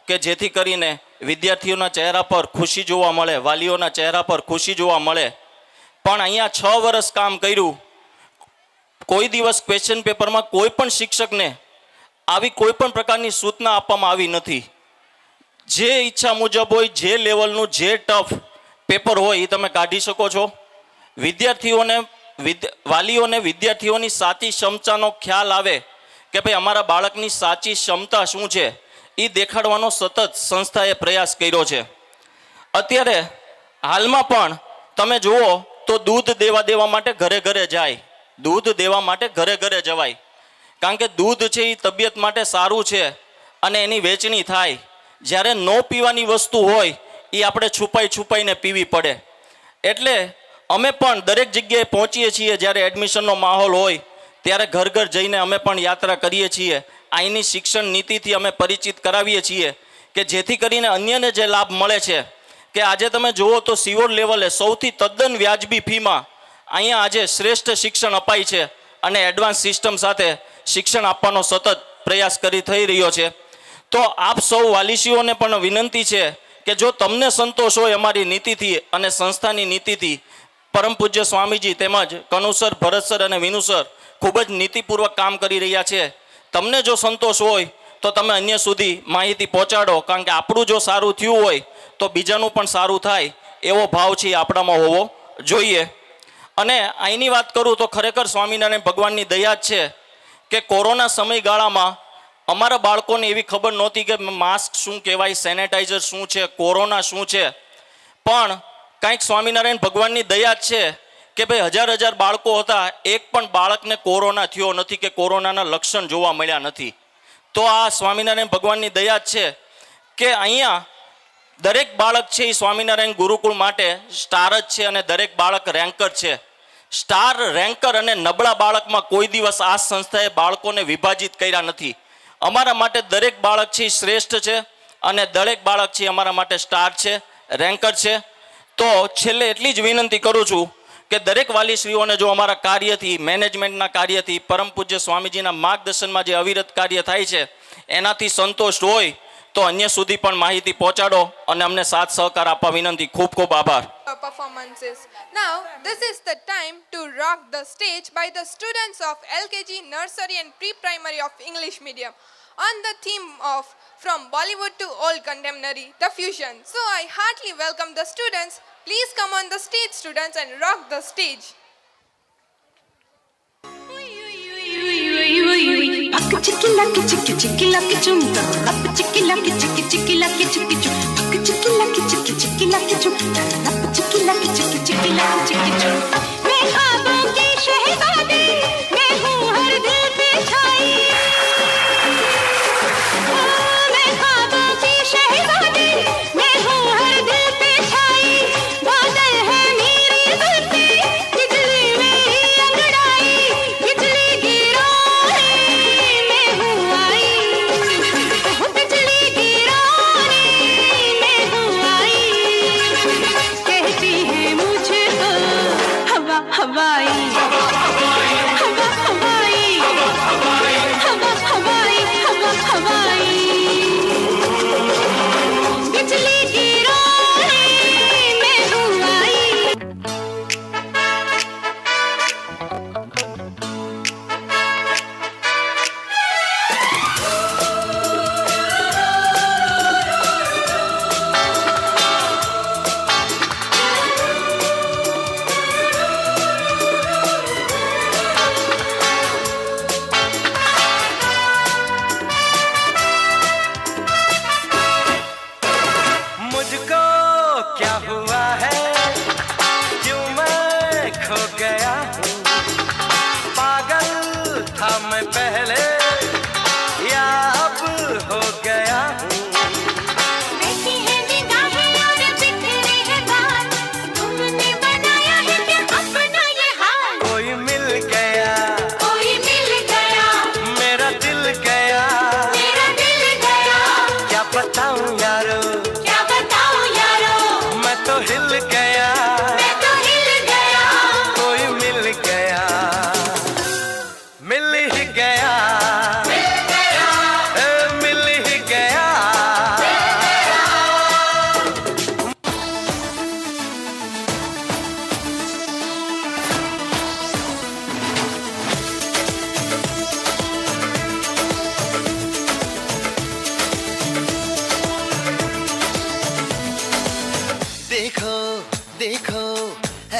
કે જેથી કરીને વિદ્યાર્થીઓના ચહેરા પર ખુશી જોવા મળે, વાલીઓના ચહેરા પર ખુશી જોવા મળે. પણ અહીંયા 6 વર્ષ કામ કર્યું, કોઈ દિવસ ક્વેશ્ચન પેપરમાં કોઈ પણ શિક્ષકને આવી કોઈ પણ પ્રકારની સૂચના આપવામાં આવી નથી. જે ઈચ્છા મુજબ હોય, જે લેવલનું જે ટફ પેપર હોય એ તમે કાઢી શકો છો. વિદ્યાર્થીઓને વાલીઓને વિદ્યાર્થીઓની સાચી ક્ષમતાનો ખ્યાલ આવે કે ભાઈ અમારા બાળકની સાચી ક્ષમતા શું છે એ દેખાડવાનો સતત સંસ્થાએ પ્રયાસ કર્યો છે. અત્યારે હાલમાં પણ તમે જુઓ તો દૂધ દેવા માટે ઘરે ઘરે જાય, દૂધ દેવા માટે ઘરે ઘરે જવાય, કારણ કે દૂધ છે એ તબિયત માટે સારું છે અને એની વેચણી થાય. જ્યારે ન પીવાની વસ્તુ હોય એ આપણે છુપાઈને પીવી પડે. એટલે અમે પણ દરેક જગ્યાએ પહોંચીએ છીએ. જ્યારે એડમિશનનો માહોલ હોય ત્યારે ઘર ઘર જઈને અમે પણ યાત્રા કરીએ છીએ. અહીંની શિક્ષણ નીતિથી અમે પરિચિત કરાવીએ છીએ કે જેથી કરીને અન્યને જે લાભ મળે છે કે આજે તમે જુઓ તો સિવોર લેવલે સૌથી તદ્દન વ્યાજબી ફીમાં અહીંયા આજે શ્રેષ્ઠ શિક્ષણ અપાય છે અને એડવાન્સ સિસ્ટમ સાથે શિક્ષણ આપવાનો સતત પ્રયાસ થઈ રહ્યો છે. તો આપ સૌ વાલીશ્રીઓને પણ વિનંતી છે કે જો તમને સંતોષ હોય અમારી નીતિથી અને સંસ્થાની નીતિથી, પરમ પૂજ્ય સ્વામીજી તેમજ કનુસર, ભરતસર અને વિનુસર ખૂબ જ નીતિપૂર્વક કામ કરી રહ્યા છે. તમને જો સંતોષ હોય તો તમે અન્ય સુધી માહિતી પહોંચાડો, કારણ કે આપણું જો સારું થયું હોય તો બીજાનું પણ સારું થાય એવો ભાવ છે આપણામાં હોવો જોઈએ. અને અહીંની વાત કરું તો ખરેખર સ્વામિનારાયણ ભગવાનની દયા જ છે કે કોરોના સમયગાળામાં અમારા બાળકોને એવી ખબર નહોતી કે માસ્ક શું કહેવાય, સેનેટાઈઝર શું છે, કોરોના શું છે. પણ કંઈક સ્વામિનારાયણ ભગવાનની દયા જ છે કે ભાઈ હજાર બાળકો હતા, એક પણ બાળકને કોરોના થયો નથી કે કોરોનાના લક્ષણ જોવા મળ્યા નથી. તો આ સ્વામિનારાયણ ભગવાનની દયા જ છે કે અહીંયા દરેક બાળક છે એ સ્વામિનારાયણ ગુરુકુળ માટે સ્ટાર જ છે અને દરેક બાળક રેન્કર છે. સ્ટાર, રેન્કર અને નબળા બાળકમાં કોઈ દિવસ આ સંસ્થાએ બાળકોને વિભાજિત કર્યા નથી. અમારા માટે દરેક બાળક છે એ શ્રેષ્ઠ છે અને દરેક બાળક છે અમારા માટે સ્ટાર છે, રેન્કર છે. તો છેલ્લે એટલી જ વિનંતી કરું છું કે દરેક વાલીશ્રીઓને જો અમારા કાર્યથી, મેનેજમેન્ટના કાર્યથી, પરમ પૂજ્ય સ્વામીજીના માર્ગદર્શનમાં જે અવિરત કાર્ય થાય છે એનાથી સંતોષ હોય તો અન્ય સુધી પણ માહિતી પહોંચાડો અને અમને સાથ સહકાર આપવા વિનંતી. ખૂબ ખૂબ આભાર. Performances. Now, this is the time to rock the stage by the students of LKG, Nursery and Pre-Primary of English Medium on the theme of From Bollywood to Old Contemporary, the Fusion. So, I heartily welcome the students. Please come on the stage, students, and rock the stage. Chicky lucky chumka, up chicky lucky chicky lucky chum, chicky lucky chum, up chicky lucky chum. मैं ख्वाबों की शहज़ादी, मैं हूँ हर दिल पे छाई. मैं ख्वाबों की शहज़ादी, मैं हूँ हर दिल पे छाई. बादल है मेरी जुल्फे, बिजली मेरी अंगड़ाई, बिजली गिराने मैं हूँ आई. बिजली गिराने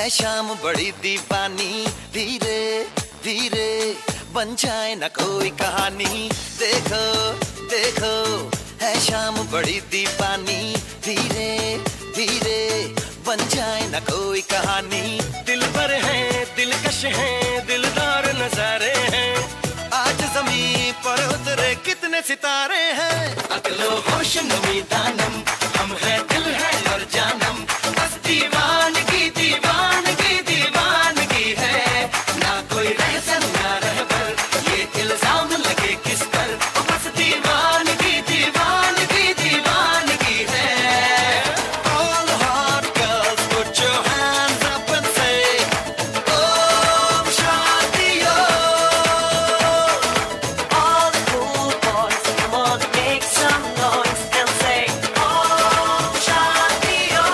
है शाम बड़ी दीवानी, धीरे धीरे बन जाए न कोई कहानी। देखो देखो है शाम बड़ी दीवानी, धीरे धीरे बन जाए न कोई कहानी। दिल भर है दिलकश है दिलदार नजारे हैं, आज जमीन पर उतरे कितने सितारे हैं। अगलो होश नमी दानम, हम है दिल है और जानम, बस दीवानगी दीवानगी दीवानगी है। ना कोई रहसन ना रहबर, ये इल्जाम लगे किस पर, बस दीवानगी दीवानगी दीवानगी है। All the hot girls put your hands up and say Om Shanti Om. All the cool boys come on make some noise and say Om Shanti Om.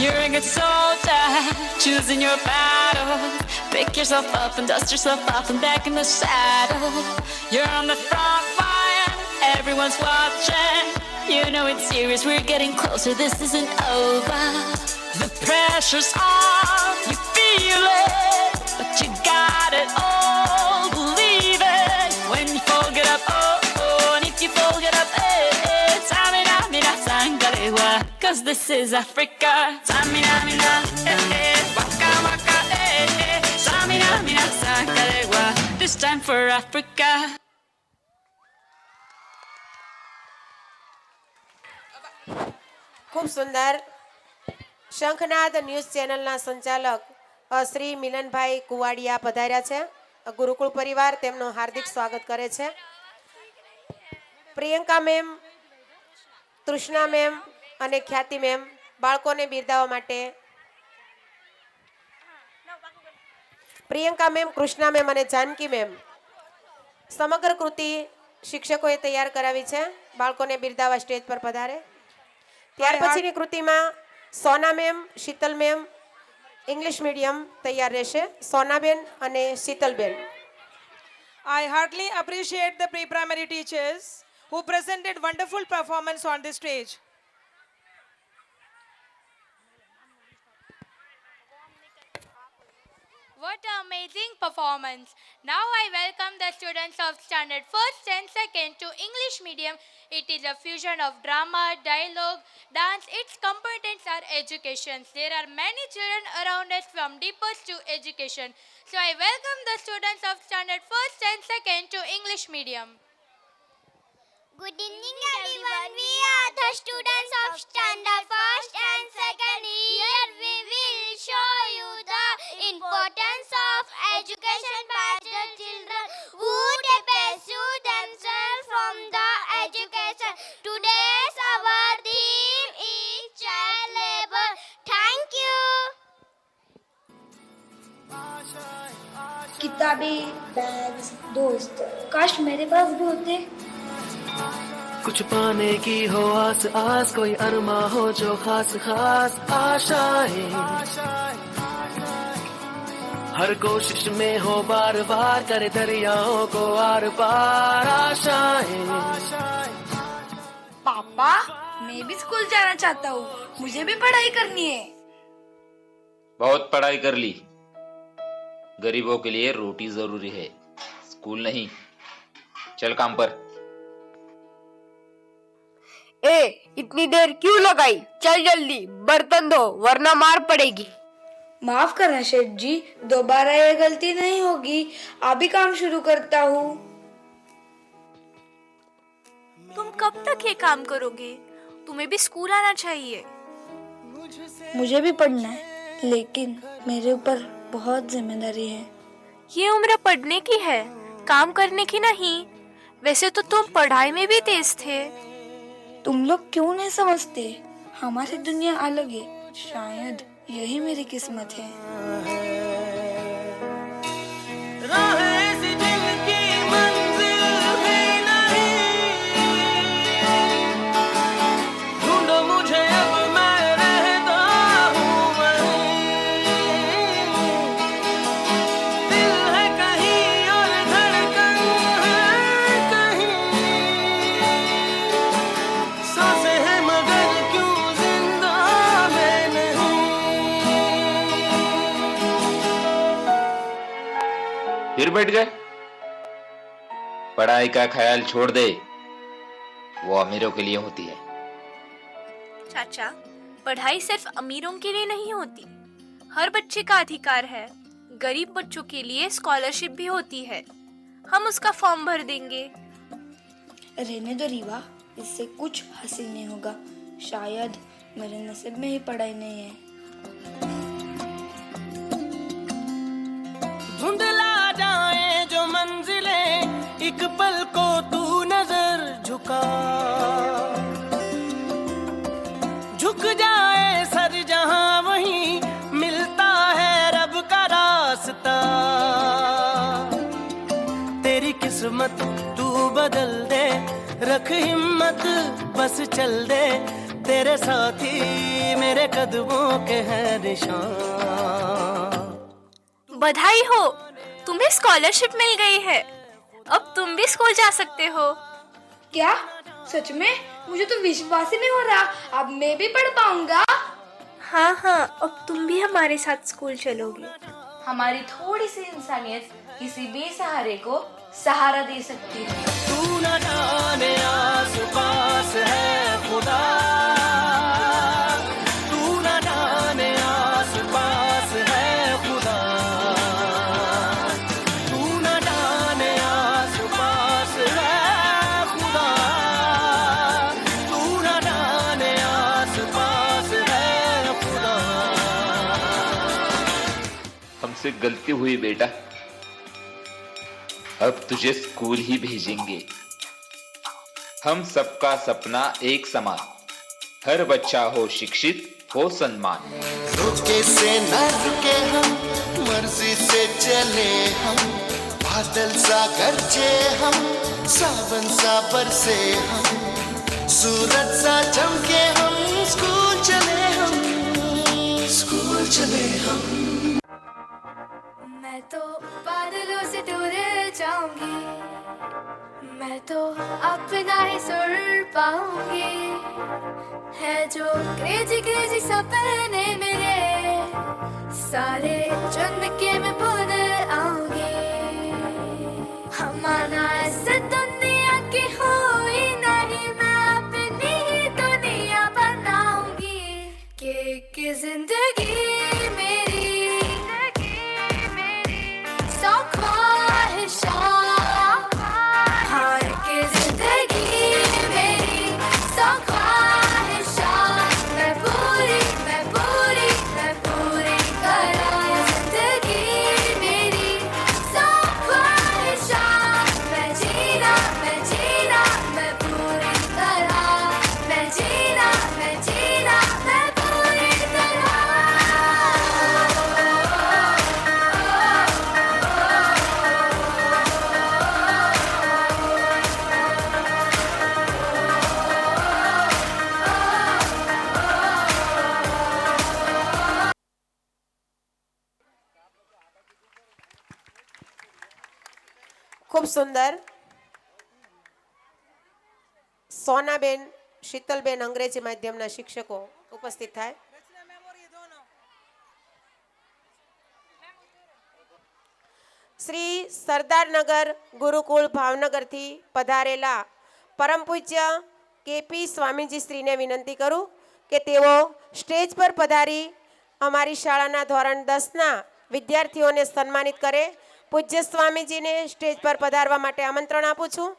You're a good soldier, choosing your battle. Pick yourself up and dust yourself off and back in the saddle. You're on the front line, everyone's watching. You know it's serious, we're getting closer, this isn't over. The pressure's on, you feel it, but you got it all, believe it. When you fall, get up, oh, oh, and if you fall, get up, eh, eh. Samina, mina, sangalewa, 'cause this is Africa. Samina, mina, eh, eh, waka, waka, eh, eh. Samina, mina, sangalewa, this time for Africa. ખૂબ સુંદર. શંખનાદ news ચેનલના સંચાલક શ્રી મિલનભાઈ કુવાડિયા પધાર્યા છે. ગુરુકુળ પરિવાર તેમનું હાર્દિક સ્વાગત કરે છે. પ્રિયંકા મેમ, તૃષ્ણા મેમ અને ખ્યાતિ મેમ બાળકોને બિરદાવવા માટે. પ્રિયંકા મેમ, કૃષ્ણા મેમ અને જાનકી મેમ સમગ્ર કૃતિ શિક્ષકોએ તૈયાર કરાવી છે. બાળકોને બિરદાવવા સ્ટેજ પર પધારે. ત્યાર પછીની કૃતિમાં Sona ma'am, Sheetal ma'am English medium તૈયાર રહેશે. સોનાબેન અને Sheetalben. I heartily appreciate the pre-primary teachers who presented wonderful performance on the stage. What an amazing performance. Now I welcome the students of standard 1st and 2nd to English medium. It is a fusion of drama, dialogue, dance. Its components are education. There are many children around us from deepers to education. So I welcome the students of standard 1st and 2nd to English medium. Good evening everyone, we are the students of standard 1st and 2nd. Here we will show you the importance of education by the children who they pursue themselves from the education. Today's our theme is child labor. Thank you. किताबें, bags, दोस्त काश मेरे पास भी होते। कुछ पाने की हो आस आस, कोई अरमा हो जो खास खास आशाएं, हर कोशिश में हो बार बार, करे दरियाओं को आर पार आशाएं। पापा, मैं भी स्कूल जाना चाहता हूँ, मुझे भी पढ़ाई करनी है। बहुत पढ़ाई कर ली, गरीबों के लिए रोटी जरूरी है, स्कूल नहीं। चल काम पर। ए, इतनी देर क्यों लगाई? चल जल्दी बर्तन धो वरना मार पड़ेगी। माफ करना शेठ जी, दोबारा ये गलती नहीं होगी। अभी काम शुरू करता हूँ। तुम कब तक ये काम करोगे? तुम्हें भी स्कूल आना चाहिए। मुझे भी पढ़ना है, लेकिन मेरे ऊपर बहुत जिम्मेदारी है। ये उम्र पढ़ने की है, काम करने की नहीं। वैसे तो तुम पढ़ाई में भी तेज थे। तुम लोग क्यों नहीं समझते? हमारी दुनिया अलग है, शायद यही मेरी किस्मत है। ढूंढो मुझे अब मैं रहता हूँ, बैठ गए? पढ़ाई का ख्याल छोड़ दे, वो अमीरों के लिए होती है। चाचा, पढ़ाई सिर्फ अमीरों के लिए नहीं होती, हर बच्चे का अधिकार है। गरीब बच्चों के लिए स्कॉलरशिप भी होती है, हम उसका फॉर्म भर देंगे। रहने दो रीवा, इससे कुछ हासिल नहीं होगा। शायद मेरे नसीब में ही पढ़ाई नहीं है। धुंधला जाए जो मंजिलें, एक पल को तू नजर झुका, झुक जाए सर जहां वहीं मिलता है रब का रास्ता। तेरी किस्मत तू बदल दे, रख हिम्मत बस चल दे, तेरे साथी मेरे कदमों के हैं निशान। बधाई हो, तुम्हें स्कॉलरशिप मिल गई है, अब तुम भी स्कूल जा सकते हो। क्या सच में? मुझे तो विश्वास ही नहीं हो रहा, अब मैं भी पढ़ पाऊंगा। हाँ हाँ, अब तुम भी हमारे साथ स्कूल चलोगे। हमारी थोड़ी सी इंसानियत किसी बेसहारे को सहारा दे सकती है। तू न जाने आस पास है खुदा, तू न जाने आस पास है खुदा, तू न जाने आस पास है खुदा, तू न जाने आस पास है खुदा। हमसे गलती हुई बेटा, अब तुझे स्कूल ही भेजेंगे। हम सबका सपना एक समान, हर बच्चा हो शिक्षित हो सम्मान। रुके से न रुके हम, मर्जी से चले हम, बादल सा गरजे हम, सावन सा बरसे हम, सूरज सा चमके हम, स्कूल चले हम, स्कूल चले हम। मैं तो बादलों से दूर जाऊंगी, मैं तो अपना ही सुर पाऊंगी, है जो क्रेजी क्रेजी सपने मेरे, सारे चुन के मैं भूल आऊंगी। हमारा ऐसे दुनिया की हुई नहीं, मैं अपनी ही दुनिया बनाऊंगी। कि जिंदगी मेरी ખૂબ સુંદર. સોનાબેન, શીતલબેન અંગ્રેજી માધ્યમના શિક્ષકો ઉપસ્થિત થાય. શ્રી સરદારનગર ગુરુકુળ ભાવનગરથી પધારેલા પરમ પૂજ્ય કેપી સ્વામીજી શ્રીને વિનંતી કરું કે તેઓ સ્ટેજ પર પધારી અમારી શાળાના ધોરણ 10ના વિદ્યાર્થીઓને સન્માનિત કરે. પૂજ્ય સ્વામીજીને સ્ટેજ પર પધારવા માટે આમંત્રણ આપું છું.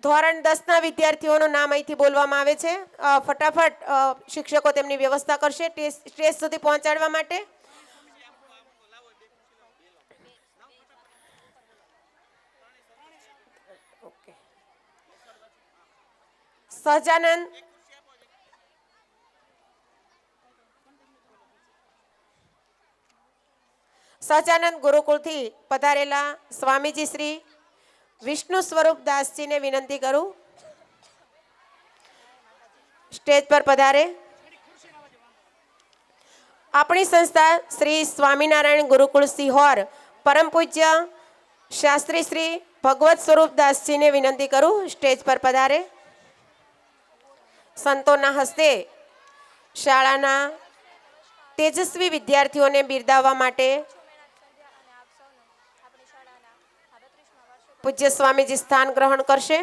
ધોરણ 10ના વિદ્યાર્થીઓનું નામ અહીંથી બોલવામાં આવે છે. ફટાફટ શિક્ષકો તેમની વ્યવસ્થા કરશે સ્ટેજ સુધી પહોંચાડવા માટે. સહજાનંદ સહજાનંદ ગુરુકુળથી પધારેલા સ્વામીજી શ્રી વિષ્ણુ સ્વરૂપ દાસજીને વિનંતી કરું સ્ટેજ પર પધારે. આપણી સંસ્થા શ્રી સ્વામિનારાયણ ગુરુકુળ સિહોર પરમ પૂજ્ય શાસ્ત્રી શ્રી ભગવત સ્વરૂપ દાસજીને વિનંતી કરું સ્ટેજ પર પધારે. સંતોના હસ્તે શાળાના તેજસ્વી વિદ્યાર્થીઓને બિરદાવવા માટે પૂજ્ય સ્વામીજી સ્થાન ગ્રહણ કરશે.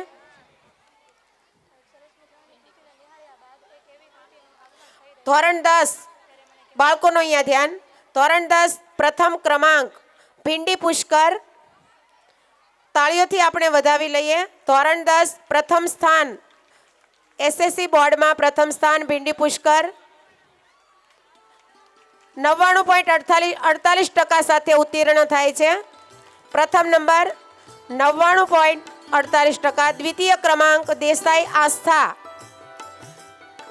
ધોરણ 10 બાળકોનો અહીંયા ધ્યાન. ધોરણ 10 પ્રથમ ક્રમાંક ભીંડી પુષ્કર. તાળીઓથી આપણે વધાવી લઈએ. ધોરણ 10 પ્રથમ સ્થાન એસએસસી બોર્ડમાં પ્રથમ સ્થાન ભીંડી પુષ્કર. 99.48% સાથે ઉત્તીર્ણ થાય છે. પ્રથમ નંબર 99.48%. દ્વિતીય ક્રમાંક દેસાઈ આસ્થા.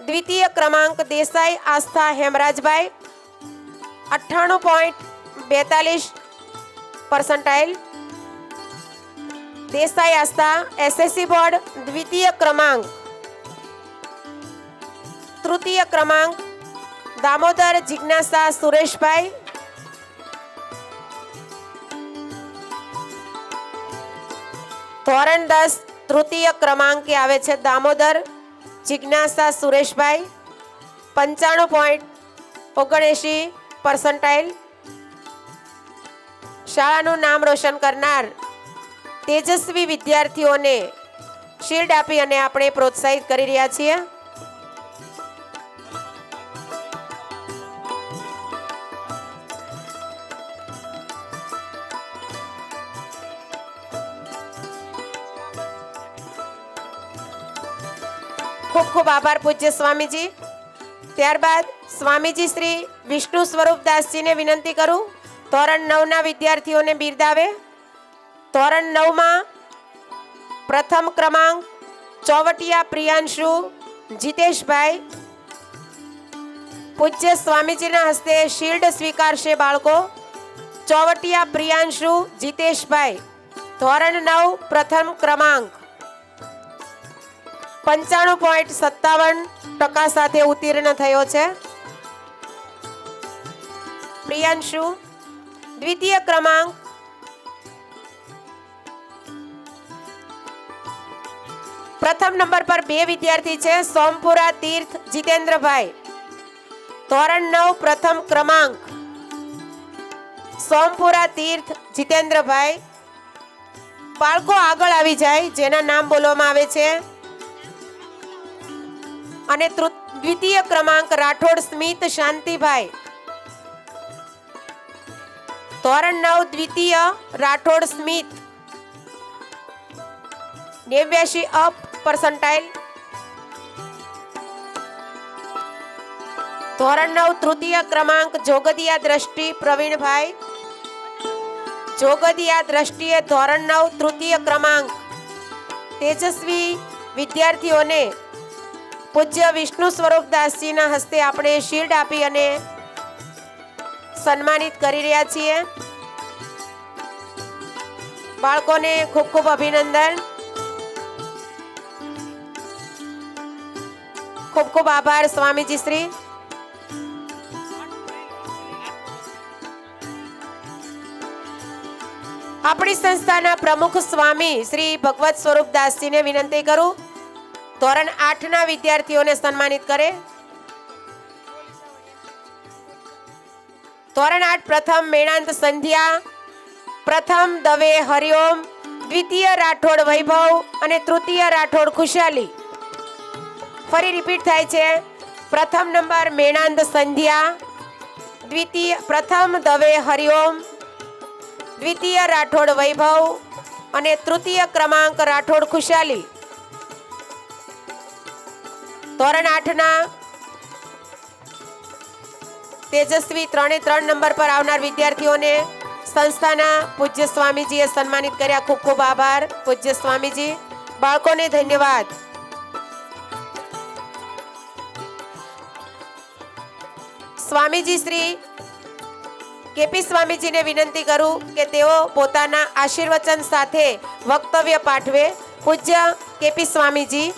દ્વિતીય ક્રમાંક દેસાઈ આસ્થા હેમરાજભાઈ 98.42%. દેસાઈ આસ્થા એસએસસી બોર્ડ દ્વિતીય ક્રમાંક. તૃતીય ક્રમાંક દામોદર જિજ્ઞાસા સુરેશભાઈ. ધોરણ 10 તૃતીય ક્રમાંકે આવે છે દામોદર જિજ્ઞાસા સુરેશભાઈ 95.79%. શાળાનું નામ રોશન કરનાર તેજસ્વી વિદ્યાર્થીઓને શિલ્ડ આપી અને આપણે પ્રોત્સાહિત કરી રહ્યા છીએ. ખૂબ ખૂબ આભાર પૂજ્ય સ્વામીજી. ત્યારબાદ સ્વામીજી શ્રી વિષ્ણુ સ્વરૂપદાસજીને વિનંતી કરું ધોરણ 9ના વિદ્યાર્થીઓને બિરદાવે. ધોરણ 9માં પ્રથમ ક્રમાંક ચોવટિયા પ્રિયાંશુ જીતેશભાઈ. પૂજ્ય સ્વામીજીના હસ્તે શિલ્ડ સ્વીકારશે બાળકો. ચોવટિયા પ્રિયાંશુ જીતેશભાઈ ધોરણ 9 પ્રથમ ક્રમાંક 95.57% સાથે ઉત્તીર્ણ થયો છે. પ્રિયાંશુ. દ્વિતીય ક્રમાંક પ્રથમ નંબર પર 2 વિદ્યાર્થી છે. સોમપુરા તીર્થ જીતેન્દ્રભાઈ ધોરણ 9 પ્રથમ ક્રમાંક. સોમપુરા તીર્થ જીતેન્દ્રભાઈ. બાળકો આગળ આવી જાય જેના નામ બોલવામાં આવે છે. અને દ્વિતીય ક્રમાંક રાઠોડ સ્મિત શાંતિભાઈ ધોરણ 9 દ્વિતીય રાઠોડ સ્મિત 89%. ધોરણ 9 તૃતીય ક્રમાંક જોગદિયા દ્રષ્ટિ પ્રવીણભાઈ. જોગદિયા દ્રષ્ટિએ ધોરણ 9 તૃતીય ક્રમાંક. તેજસ્વી વિદ્યાર્થીઓને પૂજ્ય વિષ્ણુ સ્વરૂપદાસજીના હસ્તે આપણે શિલ્ડ આપી અને સન્માનિત કરી રહ્યા છીએ. બાળકોને ખૂબ ખૂબ અભિનંદન. ખૂબ ખૂબ આભાર સ્વામીજી શ્રી. આપણી સંસ્થાના પ્રમુખ સ્વામી શ્રી ભગવત સ્વરૂપદાસજીને વિનંતી કરું ધોરણ 8ના વિદ્યાર્થીઓને સન્માનિત કરે. ધોરણ 8 પ્રથમ મેણાંત સંધ્યા. પ્રથમ દવે હરિઓમ. દ્વિતીય રાઠોડ વૈભવ અને તૃતીય રાઠોડ ખુશાલી. ફરી રિપીટ થાય છે. પ્રથમ નંબર મેણાંત સંધ્યા. પ્રથમ દવે હરિઓમ. દ્વિતીય રાઠોડ વૈભવ અને તૃતીય ક્રમાંક રાઠોડ ખુશાલી. ધોરણ 8ના તેજસ્વી 3 નંબર પર આવનાર વિદ્યાર્થીઓને સંસ્થાના પૂજ્ય સ્વામીજીએ સન્માનિત કર્યા. ખૂબ ખૂબ આભાર પૂજ્ય સ્વામીજી. બાળકોને ધન્યવાદ. સ્વામીજી શ્રી કેપી સ્વામીજીને વિનંતી કરું કે તેઓ પોતાના આશીર્વચન સાથે વક્તવ્ય પાઠવે. પૂજ્ય કેપી સ્વામીજી.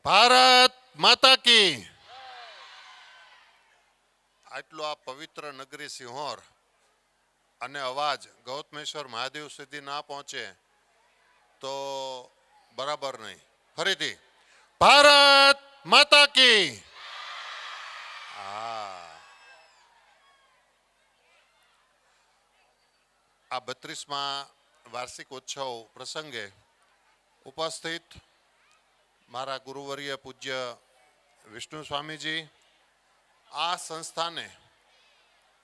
ભારત માતા કી. આટલો આ પવિત્ર નગરી સિંહોર અને અવાજ ગૌતમેશ્વર મહાદેવ સુધી ના પહોંચે તો બરાબર નહીં, ફરીથી. ભારત માતા કી. આ 32મા વાર્ષિક ઉત્સવ પ્રસંગે ઉપસ્થિત મારા ગુરુવર્ય પૂજ્ય વિષ્ણુ સ્વામીજી, આ સંસ્થાને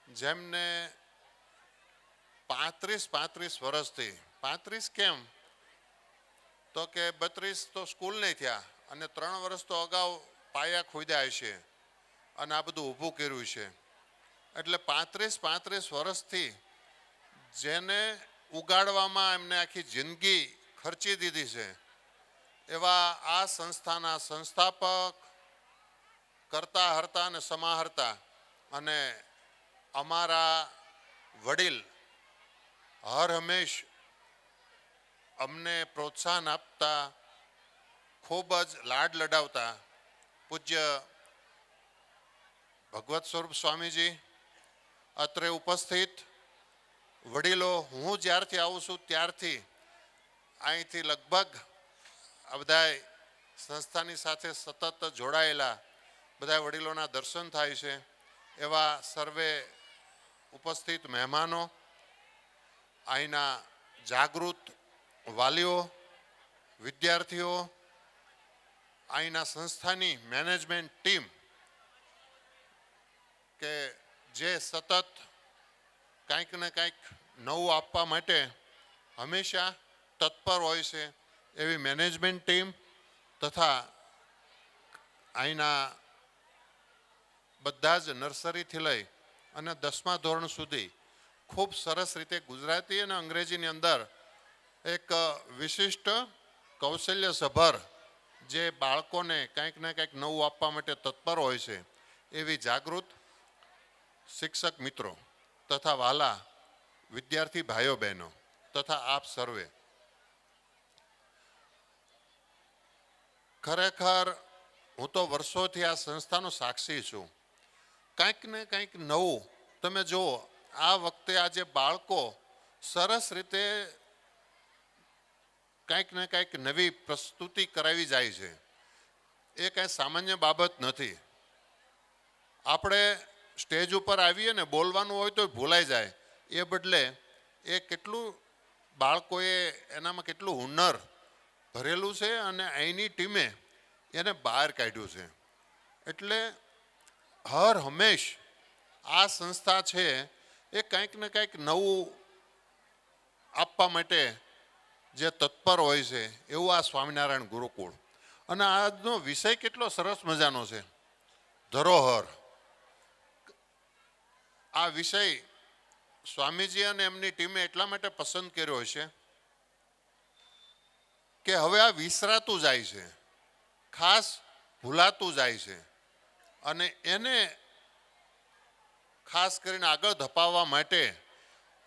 જેમને 35 વર્ષથી, 35 કેમ તો કે 32 તો સ્કૂલ નહીં થયા અને 3 વર્ષ તો અગાઉ પાયા ખોદ્યા છે અને આ બધું ઊભું કર્યું છે. એટલે 35 વર્ષથી જેને ઉગાડવામાં એમને આખી જિંદગી ખર્ચી દીધી છે એવા આ સંસ્થાના સંસ્થાપક, કરતા હર્તા અને સમાહર્તા અને અમારા વડીલ, હર હંમેશ અમને પ્રોત્સાહન આપતા, ખૂબ જ લાડ લડાવતા પૂજ્ય ભગવત સ્વરૂપ સ્વામીજી, અત્રે ઉપસ્થિત વડીલો, હું જ્યારથી આવું છું ત્યારથી અહીંથી લગભગ આ બધા સંસ્થાની સાથે સતત જોડાયેલા બધા વડીલોના દર્શન થાય છે. એવા સર્વે ઉપસ્થિત મહેમાનો, અહીંના જાગૃત વાલીઓ, વિદ્યાર્થીઓ, અહીંના સંસ્થાની મેનેજમેન્ટ ટીમ કે જે સતત કંઈક ને કંઈક નવું આપવા માટે હંમેશા તત્પર હોય છે, એવી મેનેજમેન્ટ ટીમ તથા અહીંના બધા જ નર્સરીથી લઈ અને 10મા ધોરણ સુધી ખૂબ સરસ રીતે ગુજરાતી અને અંગ્રેજીની અંદર એક વિશિષ્ટ કૌશલ્યસભર જે બાળકોને કંઈક ને કંઈક નવું આપવા માટે તત્પર હોય છે એવી જાગૃત શિક્ષક મિત્રો તથા વાલા વિદ્યાર્થી ભાઈઓ બહેનો તથા આપ સર્વે, ખરેખર હું તો વર્ષોથી આ સંસ્થાનો સાક્ષી છું. કંઈક ને કંઈક નવું તમે જુઓ. આ વખતે આજે બાળકો સરસ રીતે કંઈક ને કંઈક નવી પ્રસ્તુતિ કરાવી જાય છે. એ કાંઈ સામાન્ય બાબત નથી. આપણે સ્ટેજ ઉપર આવીએ ને બોલવાનું હોય તો ભૂલાઈ જાય, એ બદલે એ કેટલું બાળકોએ એનામાં કેટલું હુનર ભરેલું છે અને અહીંની ટીમે એને બહાર કાઢ્યું છે. એટલે હર હંમેશ આ સંસ્થા છે એ કંઈક ને કંઈક નવું આપવા માટે જે તત્પર હોય છે એવું આ સ્વામિનારાયણ ગુરુકુળ. અને આજનો વિષય કેટલો સરસ મજાનો છે, ધરોહર. આ વિષય સ્વામીજી અને એમની ટીમે એટલા માટે પસંદ કર્યો છે કે હવે આ વિસરાતું જાય છે, ખાસ ભૂલાતું જાય છે અને એને ખાસ કરીને આગળ ધપાવવા માટે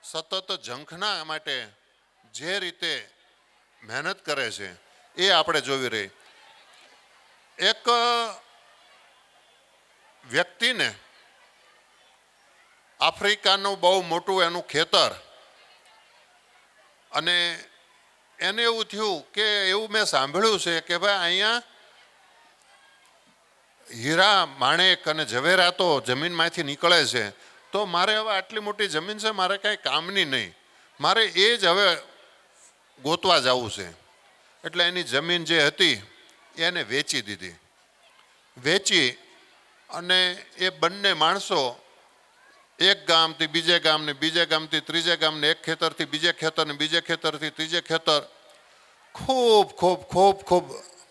સતત ઝંખના માટે જે રીતે મહેનત કરે છે એ આપણે જોવી રહી. એક વ્યક્તિને આફ્રિકાનું બહુ મોટું એનું ખેતર, અને એને એવું થયું કે એવું મેં સાંભળ્યું છે કે ભાઈ અહીંયા હીરા માણેક અને ઝવેરાતો જમીનમાંથી નીકળે છે, તો મારે હવે આટલી મોટી જમીન છે, મારે કાંઈ કામની નહીં, મારે એ જ હવે ગોતવા જવું છે. એટલે એની જમીન જે હતી એને વેચી દીધી. વેચી અને એ બંને માણસો એક ગામથી બીજે ગામ ને બીજે ગામથી ત્રીજે ગામ ને એક ખેતરથી બીજે ખેતર ને બીજે ખેતરથી ત્રીજે ખેતર ખૂબ ખૂબ ખૂબ ખૂબ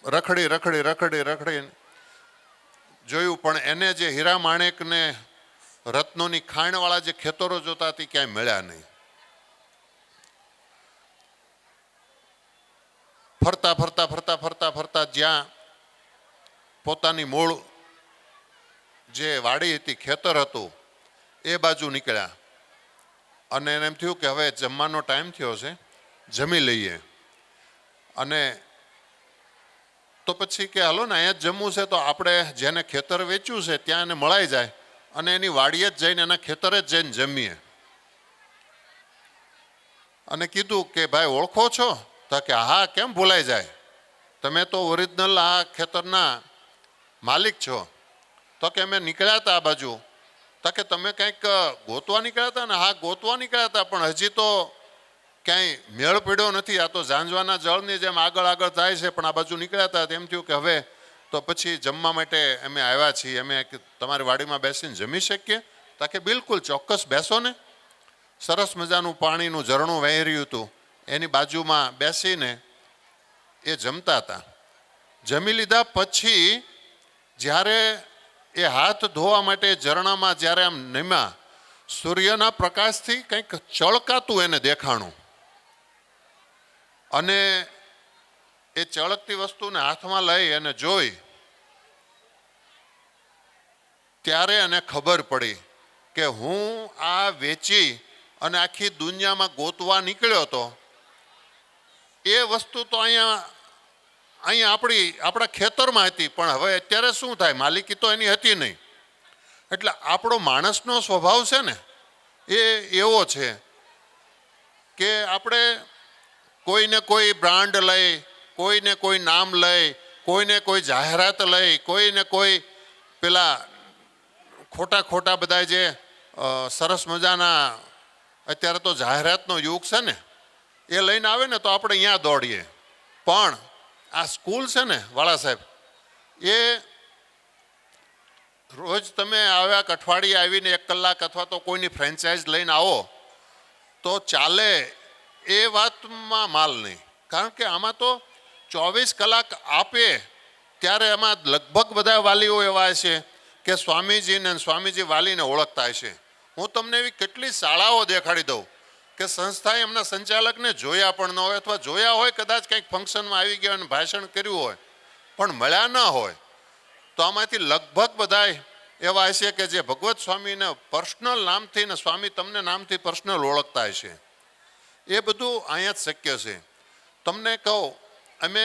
રખડી જોયું, પણ એને જે હીરા માણેક ને રત્નોની ખાણવાળા જે ખેતરો જોતા હતી ક્યાંય મળ્યા નહીં. ફરતા ફરતા ફરતા ફરતા ફરતા જ્યાં પોતાની મૂળ જે વાડી હતી, ખેતર હતું, એ બાજુ નીકળ્યા અને એને એમ થયું કે હવે જમવાનો ટાઈમ થયો છે, જમી લઈએ. અને તો પછી કે હાલો ને અહીંયા જ જમવું છે તો આપણે જેને ખેતર વેચ્યું છે ત્યાં એને મળાઈ જાય અને એની વાડીએ જ જઈને એના ખેતરે જ જઈને જમીએ. અને કીધું કે ભાઈ ઓળખો છો? તો કે હા, કેમ ભૂલાઈ જાય. તમે તો ઓરિજિનલ આ ખેતરના માલિક છો. તો કે અમે નીકળ્યા હતા આ બાજુ. તો કે તમે કંઈક ગોતવા નીકળ્યા હતા ને? હા, ગોતવા નીકળ્યા હતા, પણ હજી તો ક્યાંય મેળ પડ્યો નથી. આ તો ઝાંઝવાના જળની જેમ આગળ આગળ જાય છે, પણ આ બાજુ નીકળ્યા હતા. તેમ થયું કે હવે તો પછી જમવા માટે અમે આવ્યા છીએ, અમે તમારી વાડીમાં બેસીને જમી શકીએ? તો કે બિલકુલ, ચોક્કસ બેસો ને. સરસ મજાનું પાણીનું ઝરણું વહી રહ્યું હતું, એની બાજુમાં બેસીને એ જમતા હતા. જમી લીધા પછી જ્યારે એ હાથ ધોવા માટે ઝરણામાં જ્યારે આમ નમ્યા, સૂર્યના પ્રકાશથી કંઈક ચળકાતું એને દેખાણું, અને એ ચળકતી વસ્તુને હાથમાં લઈ અને જોઈ ત્યારે એને ખબર પડી કે હું આ વેચી અને આખી દુનિયામાં ગોતવા નીકળ્યો હતો. એ વસ્તુ તો અહીંયા આપણા ખેતરમાં હતી, પણ હવે અત્યારે શું થાય, માલિકી તો એની હતી નહીં. એટલે આપણો માણસનો સ્વભાવ છે ને એ એવો છે કે આપણે કોઈને કોઈ બ્રાન્ડ લઈ, કોઈને કોઈ નામ લઈ, કોઈને કોઈ જાહેરાત લઈ, કોઈને કોઈ પેલા ખોટા બધા જે સરસ મજાના અત્યારે તો જાહેરાતનો યુગ છે ને, એ લઈને આવે ને તો આપણે અહીંયા દોડીએ. પણ આ સ્કૂલ છે ને વાળા સાહેબ, એ રોજ તમે આવ્યા, અઠવાડિયે આવીને 1 કલાક અથવા તો કોઈની ફ્રેન્ચાઇઝ લઈને આવો તો ચાલે, એ વાતમાં માલ નહીં. કારણ કે આમાં તો 24 કલાક આપે ત્યારે એમાં લગભગ બધા વાલીઓ એવા છે કે સ્વામીજીને સ્વામીજી વાલીને ઓળખતા હશે. હું તમને એવી કેટલી શાળાઓ દેખાડી દઉં કે સંસ્થાએ એમના સંચાલકને જોયા પણ ન હોય, અથવા જોયા હોય કદાચ કંઈક ફંક્શનમાં આવી ગયા અને ભાષણ કર્યું હોય પણ મળ્યા ન હોય. તો આમાંથી લગભગ બધા એવા હશે કે જે ભગવત સ્વામીને પર્સનલ નામથી ને સ્વામી તમને નામથી પર્સનલ ઓળખતા હશે. એ બધું અહીંયા જ શક્ય છે. તમને કહું, અમે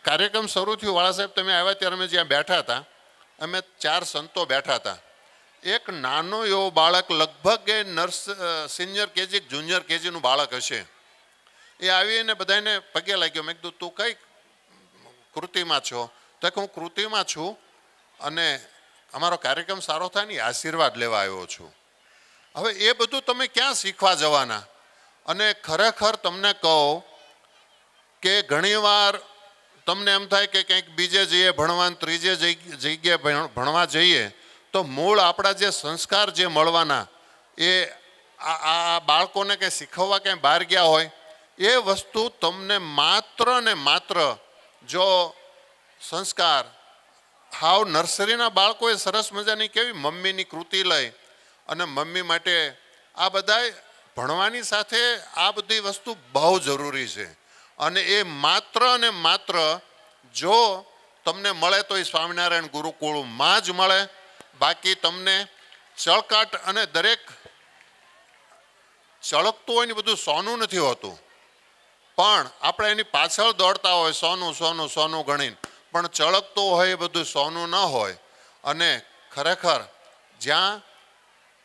કાર્યક્રમ શરૂ થયો વાળા સાહેબ તમે આવ્યા ત્યારે અમે જ્યાં બેઠા હતા, અમે 4 સંતો બેઠા હતા. એક નાનો એવો બાળક, લગભગ એ સિનિયર કેજી જુનિયર કેજીનું બાળક હશે, એ આવીને બધાને પગે લાગ્યો. મેં કીધું તું કઈ કૃતિમાં છો? તો કે હું કૃતિમાં છું અને અમારો કાર્યક્રમ સારો થાય ને આશીર્વાદ લેવા આવ્યો છું. હવે એ બધું તમે ક્યાં શીખવા જવાના? અને ખરેખર તમને કહું કે ઘણીવાર તમને એમ થાય કે કંઈક બીજે જઈએ ભણવા, ત્રીજે જગ્યાએ ભણવા જઈએ તો મૂળ આપણા જે સંસ્કાર જે મળવાના એ આ બાળકોને કંઈ શીખવવા ક્યાંય બહાર ગયા હોય, એ વસ્તુ તમને માત્ર ને માત્ર જો સંસ્કાર હાવ નર્સરીના બાળકોએ સરસ મજાની કેવી મમ્મીની કૃતિ લઈ અને મમ્મી માટે આ બધાય ભણવાની સાથે આ બધી વસ્તુ બહુ જરૂરી છે. અને એ માત્ર ને માત્ર જો તમને મળે તો એ સ્વામિનારાયણ ગુરુકુળમાં જ મળે. બાકી તમને ચળકાટ અને દરેક ચળકતું હોય ને બધું સોનું નથી હોતું, પણ આપણે એની પાછળ દોડતા હોય સોનું સોનું સોનું ગણીને, પણ ચળકતું હોય એ બધું સોનું ન હોય. અને ખરેખર જ્યાં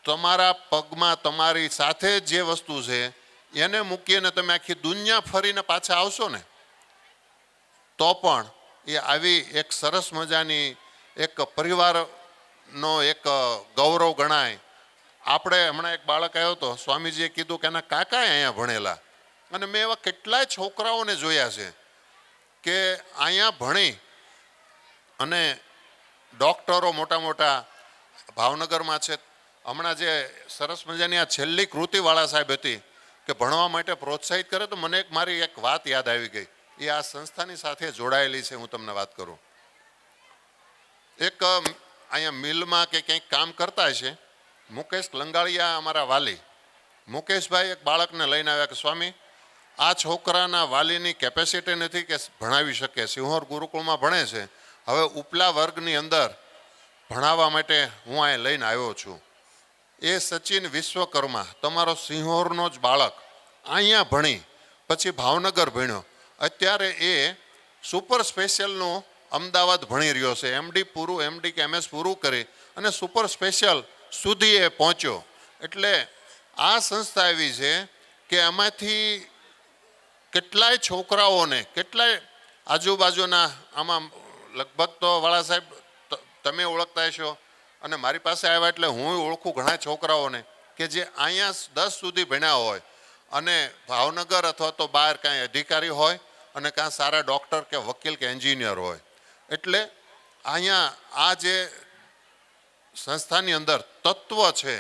તમારા પગમાં તમારી સાથે જે વસ્તુ છે એને મૂકીને તમે આખી દુનિયા ફરીને પાછા આવશો ને તો પણ એ આવી એક સરસ મજાની એક પરિવારનો એક ગૌરવ ગણાય. આપણે હમણાં એક બાળક આવ્યો હતો, સ્વામીજીએ કીધું કે એના કાકા અહીંયા ભણેલા, અને મેં એવા કેટલાય છોકરાઓને જોયા છે કે અહીંયા ભણી અને ડૉક્ટરો મોટા મોટા ભાવનગરમાં છે. હમણાં જે સરસ મજાની આ છેલ્લી કૃતિવાળા સાહેબ હતી કે ભણવા માટે પ્રોત્સાહિત કરે, તો મને મારી એક વાત યાદ આવી ગઈ. એ આ સંસ્થાની સાથે જોડાયેલી છે. હું તમને વાત કરું, એક અહીંયા મિલમાં કે કંઈક કામ કરતા હશે, મુકેશ લંગાળિયા અમારા વાલી, મુકેશભાઈ એક બાળકને લઈને આવ્યા કે સ્વામી આ છોકરાના વાલીની કેપેસિટી નથી કે ભણાવી શકે, સિંહોર ગુરુકુળમાં ભણે છે, હવે ઉપલા વર્ગની અંદર ભણાવવા માટે હું અહીં લઈને આવ્યો છું. એ સચિન વિશ્વકર્મા તમારો સિંહોરનો જ બાળક અહીંયા ભણી પછી ભાવનગર ભણ્યો, અત્યારે એ સુપર સ્પેશિયલનું અમદાવાદ ભણી રહ્યો છે. એમડી પૂરું, એમડી કે MS પૂરું કરી અને સુપર સ્પેશિયલ સુધી એ પહોંચ્યો. એટલે આ સંસ્થા એવી છે કે એમાંથી કેટલાય છોકરાઓને, કેટલાય આજુબાજુના આમાં લગભગ તો વાળા સાહેબ તમે ઓળખતા હશો અને મારી પાસે આવ્યા એટલે હું ઓળખું ઘણા છોકરાઓને કે જે અહીંયા 10 સુધી ભણ્યા હોય અને ભાવનગર અથવા તો બહાર કાંઈ અધિકારી હોય અને કાં સારા ડૉક્ટર કે વકીલ કે એન્જિનિયર હોય. એટલે અહીંયા આ જે સંસ્થાની અંદર તત્વ છે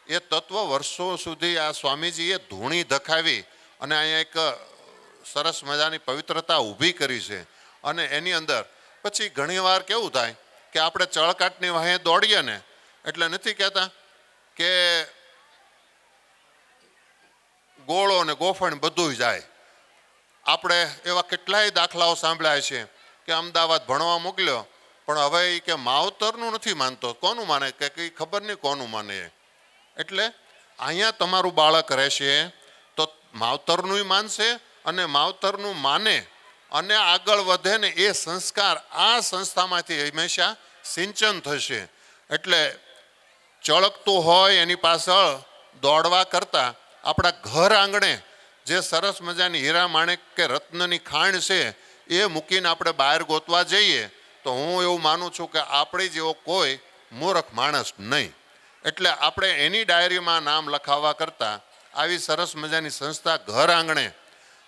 એ તત્વ વર્ષો સુધી આ સ્વામીજીએ ધૂણી ધખાવી અને અહીંયા એક સરસ મજાની પવિત્રતા ઊભી કરી છે. અને એની અંદર પછી ઘણીવાર કેવું થાય કે આપણે ચળકાટની વાહે દોડીએ ને એટલે નથી કહેતા કે ગોળો ને ગોફણ બધું જાય. આપણે એવા કેટલાય દાખલાઓ સાંભળ્યા છે કે અમદાવાદ ભણવા મોકલ્યો પણ હવે એ કે માવતરનું નથી માનતો, કોનું માને કે કંઈ ખબર નહીં કોનું માને. એટલે અહીંયા તમારું બાળક રહેશે તો માવતરનું માનશે અને માવતરનું માને અને આગળ વધે ને એ સંસ્કાર આ સંસ્થામાંથી હંમેશા સિંચન થશે. એટલે ચળકતું હોય એની પાછળ દોડવા કરતાં આપણા ઘર આંગણે જે સરસ મજાની હીરા માણેક કે રત્નની ખાણ છે એ મૂકીને આપણે બહાર ગોતવા જઈએ તો હું એવું માનું છું કે આપણી જેવો કોઈ મૂર્ખ માણસ નહીં. એટલે આપણે એની ડાયરીમાં નામ લખાવવા કરતાં આવી સરસ મજાની સંસ્થા ઘર આંગણે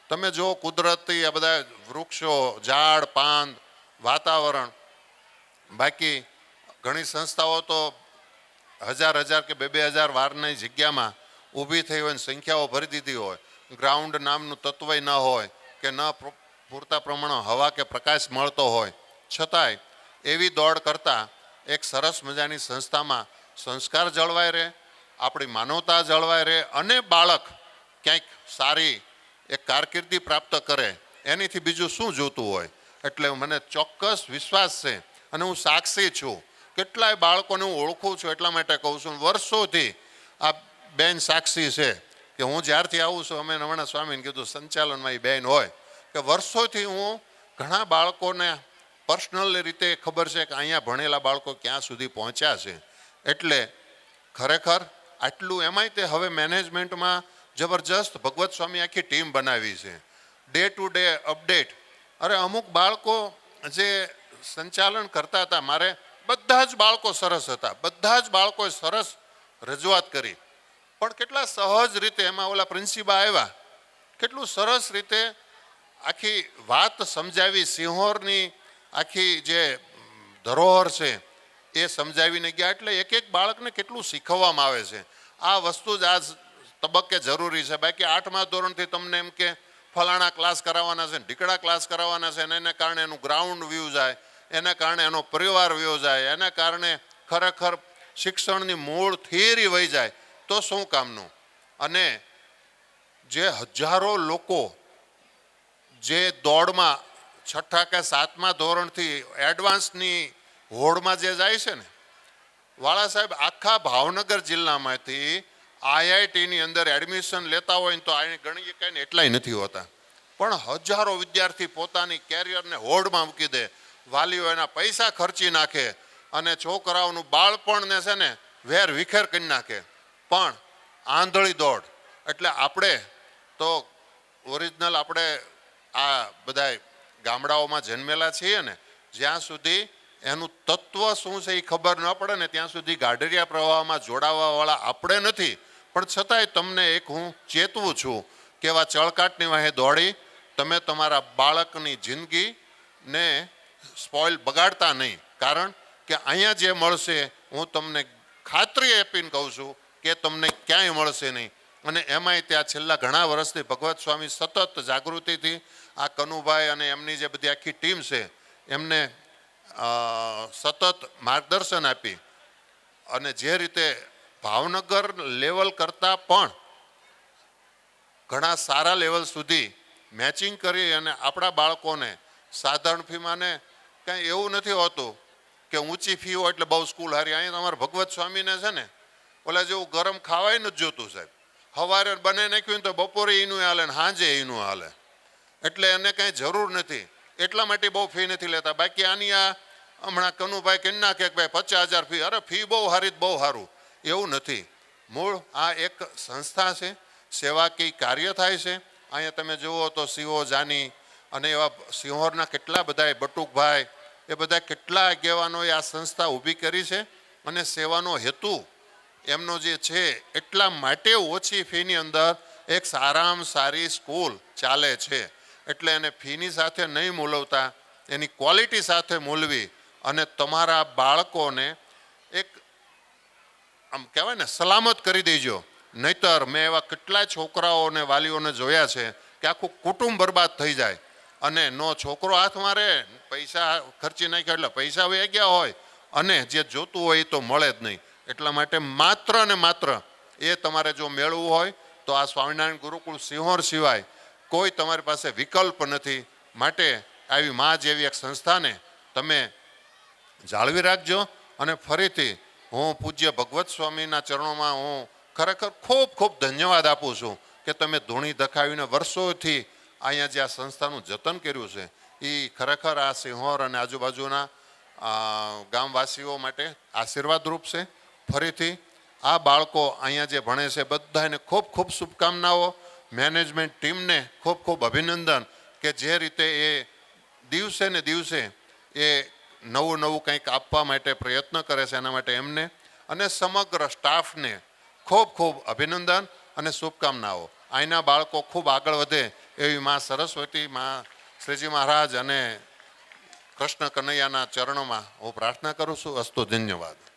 તમે જો કુદરતી આ બધા વૃક્ષો ઝાડ પાન વાતાવરણ, બાકી ઘણી સંસ્થાઓ તો 1000 કે 2000 વારની જગ્યામાં ઊભી થઈ હોય સંખ્યાઓ ભરી દીધી હોય, ગ્રાઉન્ડ નામનું તત્વ ન હોય કે ન પૂરતા પ્રમાણે હવા કે પ્રકાશ મળતો હોય, છતાંય એવી દોડ કરતાં એક સરસ મજાની સંસ્થામાં સંસ્કાર જળવાય રહે, આપણી માનવતા જળવાય રહે અને બાળક ક્યાંક સારી એક કારકિર્દી પ્રાપ્ત કરે એનીથી બીજું શું જોતું હોય. એટલે મને ચોક્કસ વિશ્વાસ છે અને હું સાક્ષી છું. કેટલાય બાળકોને હું ઓળખું છું એટલા માટે કહું છું. વર્ષોથી આ બેન સાક્ષી છે કે હું જ્યારથી આવું છું, અમે નવાણા સ્વામીને કીધું સંચાલનમાં એ બેન હોય કે વર્ષોથી હું ઘણા બાળકોને પર્સનલ રીતે ખબર છે કે અહીંયા ભણેલા બાળકો ક્યાં સુધી પહોંચ્યા છે. એટલે ખરેખર આટલું એમાંય તે હવે મેનેજમેન્ટમાં જબરજસ્ત ભગવત સ્વામી આખી ટીમ બનાવી છે, ડે ટુ ડે અપડેટ. અરે અમુક બાળકો જે સંચાલન કરતા હતા, મારે બધા જ બાળકો સરસ હતા, બધા જ બાળકોએ સરસ રજૂઆત કરી પણ કેટલા સહજ રીતે એમાં ઓલા પ્રિન્સિપલ આવ્યા, કેટલું સરસ રીતે આખી વાત સમજાવી, સિંહોરની આખી જે ધરોહર છે એ સમજાવીને ગયા. એટલે એક એક બાળકને કેટલું શીખવવામાં આવે છે. આ વસ્તુ જ આ તબક્કે જરૂરી છે. બાકી 8મા ધોરણથી તમને એમ કે ફલાણા ક્લાસ કરાવવાના છે, ઢીકડા ક્લાસ કરાવવાના છે અને એને કારણે એનું ગ્રાઉન્ડ વ્યૂ જાય, એના કારણે એનો પરિવાર વ્યૂ જાય, એના કારણે ખરેખર શિક્ષણની મૂળ થિયરી વહી જાય તો શું કામનું. અને જે હજારો લોકો જે દોડમાં 6ઠા કે 7મા ધોરણથી એડવાન્સની હોડમાં જે જાય છે ને, વાળા સાહેબ આખા ભાવનગર જિલ્લામાંથી આઈઆઈટીની અંદર એડમિશન લેતા હોય ને તો આ ગણી કાંઈ એટલાય નથી હોતા, પણ હજારો વિદ્યાર્થી પોતાની કેરિયરને હોડમાં મૂકી દે, વાલીઓ એના પૈસા ખર્ચી નાખે અને છોકરાઓનું બાળપણને છે ને વેર વિખેર કરી નાખે. પણ આંધળી દોડ. એટલે આપણે તો ઓરિજિનલ આપણે આ બધા ગામડાઓમાં જન્મેલા છીએ ને, જ્યાં સુધી એનું તત્વ શું છે એ ખબર ન પડે ને ત્યાં સુધી ગાડરિયા પ્રવાહમાં જોડાવાવાળા આપણે નથી. પણ છતાંય તમને એક હું ચેતવું છું કે એવા ચળકાટની વાહે દોડી તમે તમારા બાળકની જિંદગીને સ્પોઇલ બગાડતા નહીં. કારણ કે અહીંયા જે મળશે હું તમને ખાતરી આપીને કહું છું કે તમને ક્યાંય મળશે નહીં. અને એમાંય ત્યાં છેલ્લા ઘણા વર્ષથી ભગવત સ્વામી સતત જાગૃતિથી આ કનુભાઈ અને એમની જે બધી આખી ટીમ છે એમને સતત માર્ગદર્શન આપી અને જે રીતે ભાવનગર લેવલ કરતાં પણ ઘણા સારા લેવલ સુધી મેચિંગ કરી અને આપણા બાળકોને સાધારણ ફીમાં ને કંઈ એવું નથી હોતું કે ઊંચી ફી હોય એટલે બહુ સ્કૂલ હારી. અહીંયા તમારે ભગવત સ્વામીને છે ને ઓલા જેવું ગરમ ખાવાય નથી જોતું સાહેબ. સવારે બને નાખ્યું તો બપોરે એનું હાલે ને સાંજે એનું હાલે. એટલે એને કાંઈ જરૂર નથી, એટલા માટે બહુ ફી નથી લેતા. બાકી આની આ હમણાં કનુભાઈ કહી નાખે કે ભાઈ 50,000 ફી, અરે ફી બહુ સારી બહુ સારું, એવું નથી. મૂળ આ એક સંસ્થા છે, સેવાકીય કાર્ય થાય છે. અહીંયા તમે જુઓ તો સીઓ જાની અને એવા સિંહોરના કેટલા બધા બટુકભાઈ એ બધા કેટલા આગેવાનોએ આ સંસ્થા ઊભી કરી છે અને સેવાનો હેતુ એમનો જે છે એટલા માટે ઓછી ફીની અંદર એક સારામાં સારી સ્કૂલ ચાલે છે. એટલે એને ફીની સાથે નહીં મૂલવતા એની ક્વોલિટી સાથે મૂલવી અને તમારા બાળકોને એક આમ કહેવાય ને સલામત કરી દેજો. નહીતર મેં એવા કેટલા છોકરાઓને વાલીઓને જોયા છે કે આખું કુટુંબ બરબાદ થઈ જાય અને નો છોકરો હાથ મારે પૈસા ખર્ચી નાખ્યા એટલે પૈસા વહી ગયા હોય અને જે જોતું હોય એ તો મળે જ નહીં. એટલા માટે માત્ર ને માત્ર એ તમારે જો મેળવવું હોય તો આ સ્વામિનારાયણ ગુરુકુળ સિંહોર સિવાય કોઈ તમારી પાસે વિકલ્પ નથી. માટે આવી મા જેવી એક સંસ્થાને તમે જાળવી રાખજો. અને ફરીથી હું પૂજ્ય ભગવત સ્વામીના ચરણોમાં હું ખરેખર ખૂબ ખૂબ ધન્યવાદ આપું છું કે તમે ધૂણી ધખાવીને વર્ષોથી અહીંયા જે આ સંસ્થાનું જતન કર્યું છે એ ખરેખર આ સિંહોર અને આજુબાજુના ગામવાસીઓ માટે આશીર્વાદરૂપ છે. ફરીથી આ બાળકો અહીંયા જે ભણે છે બધાને ખૂબ ખૂબ શુભકામનાઓ. મેનેજમેન્ટ ટીમને ખૂબ ખૂબ અભિનંદન કે જે રીતે એ દિવસે ને દિવસે એ નવું નવું કંઈક આપવા માટે પ્રયત્ન કરે છે એના માટે એમને અને સમગ્ર સ્ટાફને ખૂબ ખૂબ અભિનંદન અને શુભકામનાઓ. અહીંના બાળકો ખૂબ આગળ વધે એવી મા સરસ્વતી, મા શ્રીજી મહારાજ અને કૃષ્ણ કનૈયાના ચરણોમાં હું પ્રાર્થના કરું છું. અસ્તુ. ધન્યવાદ.